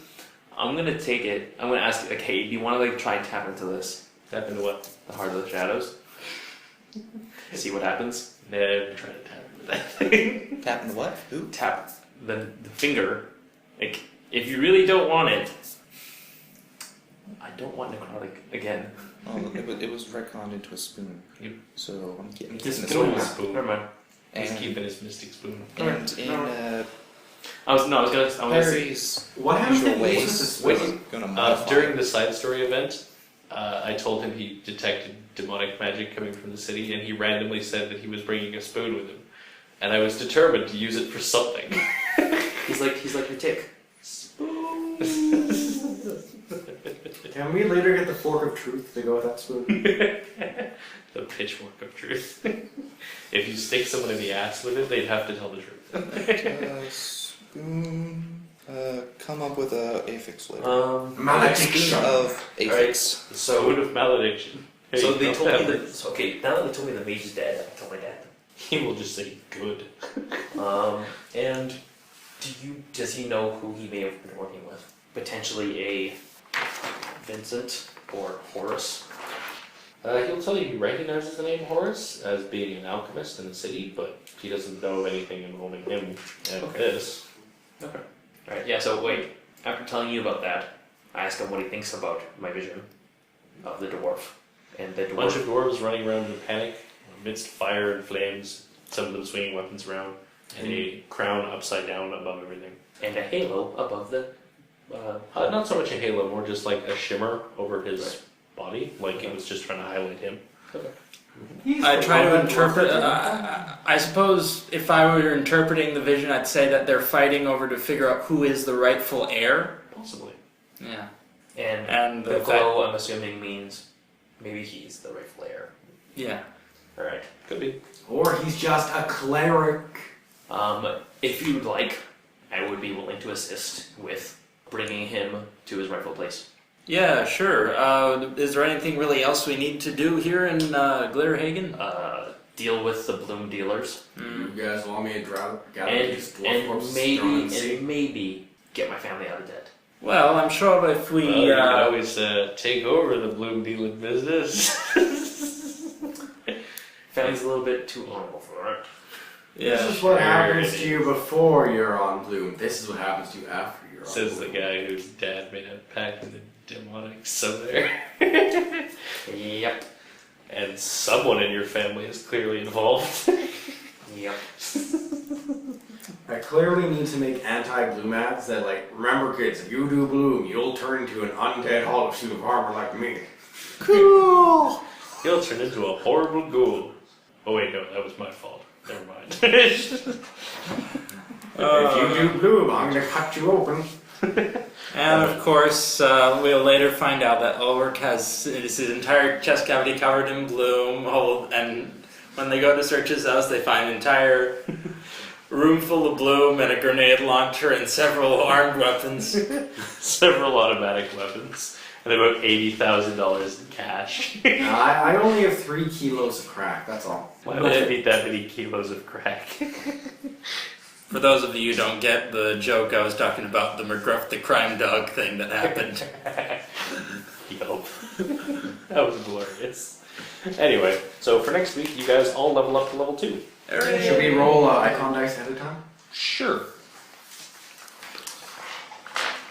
I'm gonna take it. I'm gonna ask, like, hey, do you want to like try and tap into this? Tap into what? The Heart of the Shadows. See what happens. Never try to tap into that thing. Tap into what? Who? Tap the finger. Like, if you really don't want it, I don't want necrotic again. Oh, it was retconned into a spoon. Yep. So I'm getting Just a spoon. spoon. Never mind. He's And, keeping his mystic spoon. and in I was gonna say. Harry's What happens usual if he ways, uses was this? gonna modify During it. the side story event, I told him he detected demonic magic coming from the city, and he randomly said that he was bringing a spoon with him. And I was determined to use it for something. He's like your tick. Can we later get the fork of truth to go with that spoon? The pitchfork of truth. If you stick someone in the ass with it, they'd have to tell the truth. Spoon. Come up with a affix later. Spoon Malediction. of affix. Sword of malediction. Here So you they go. told me that. So, okay, now that they told me the mage is dead, I told my dad. He will just say good. And does he know who he may have been working with? Potentially a Vincent or Horace. He'll tell you he recognizes the name Horace as being an alchemist in the city, but he doesn't know of anything involving him and Okay. this. Okay. Alright, yeah, so wait. After telling you about that, I ask him what he thinks about my vision of the dwarf. And the A bunch dwarf. of dwarves running around in a panic, amidst fire and flames, some of them swinging weapons around, and a crown upside down above everything. And a halo above the. Not so much a halo, more just like a shimmer over his Right. body, like it was just trying to highlight him. I try to interpret. I suppose if I were interpreting the vision, I'd say that they're fighting over to figure out who is the rightful heir. Possibly. Yeah. And the the glow, I'm assuming, means maybe he's the rightful heir. Yeah. Alright. Could be. Or he's just a cleric. If you'd like, I would be willing to assist with bringing him to his rightful place. Yeah, sure. Is there anything really else we need to do here in Glitterhagen? Deal with the bloom dealers, You guys want me to gather and these dwarf corpses thrown in the sea? maybe get my family out of debt. Well, I'm sure if we. Well, you can always take over the bloom dealing business. Family's a little bit too honorable for it. yeah. This is what Sure happens it to you before you're on Bloom. This is what happens to you after you're on Says the Bloom. guy whose dad made a pact with the demonic summoner. Yep. And someone in your family is clearly involved. Yep. I clearly need to make anti-Bloom ads that, like, remember kids, if you do Bloom, you'll turn into an undead hollow suit of armor like me. Cool. He'll turn into a horrible ghoul. Oh wait, no, that was my fault. Never mind. If you do Bloom, I'm gonna cut you open. And of course, we'll later find out that Ulrich has his entire chest cavity covered in bloom. And when they go to search his house, they find an entire room full of bloom and a grenade launcher and several armed weapons. Several automatic weapons. And about $80,000 in cash. I only have 3 kilos of crack, that's all. Why would I need that many kilos of crack? For those of you who don't get the joke, I was talking about the McGruff the crime dog thing that happened. Yup. That was glorious. Anyway, so for next week, you guys all level up to level 2. Should we roll icon dice ahead of time? Sure.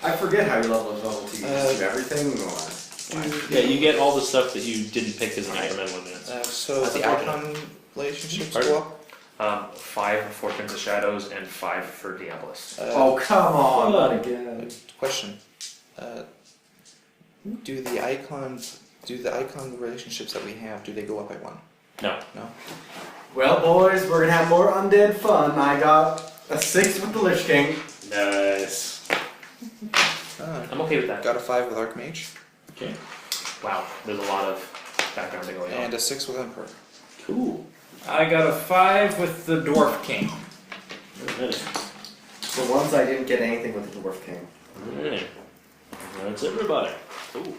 I forget how you level up level 2. You just do everything or Yeah, you get all the stuff that you didn't pick as an incremental advance. So That's the unfortunate. icon relationships Pardon? go up. 5 for Fortunes of Shadows and 5 for Diabolist. Oh, come on, not again. Question. Do the icon relationships that we have, do they go up by 1? No. No? Well, boys, we're gonna have more undead fun. I got a 6 with the Lich King. Nice. I'm okay with that. Got a 5 with Archmage. Okay. Wow, there's a lot of background going on. And a 6 with Emperor. Cool. I got a 5 with the Dwarf King. Alright. For once, I didn't get anything with the Dwarf King. Alright. That's everybody. Cool.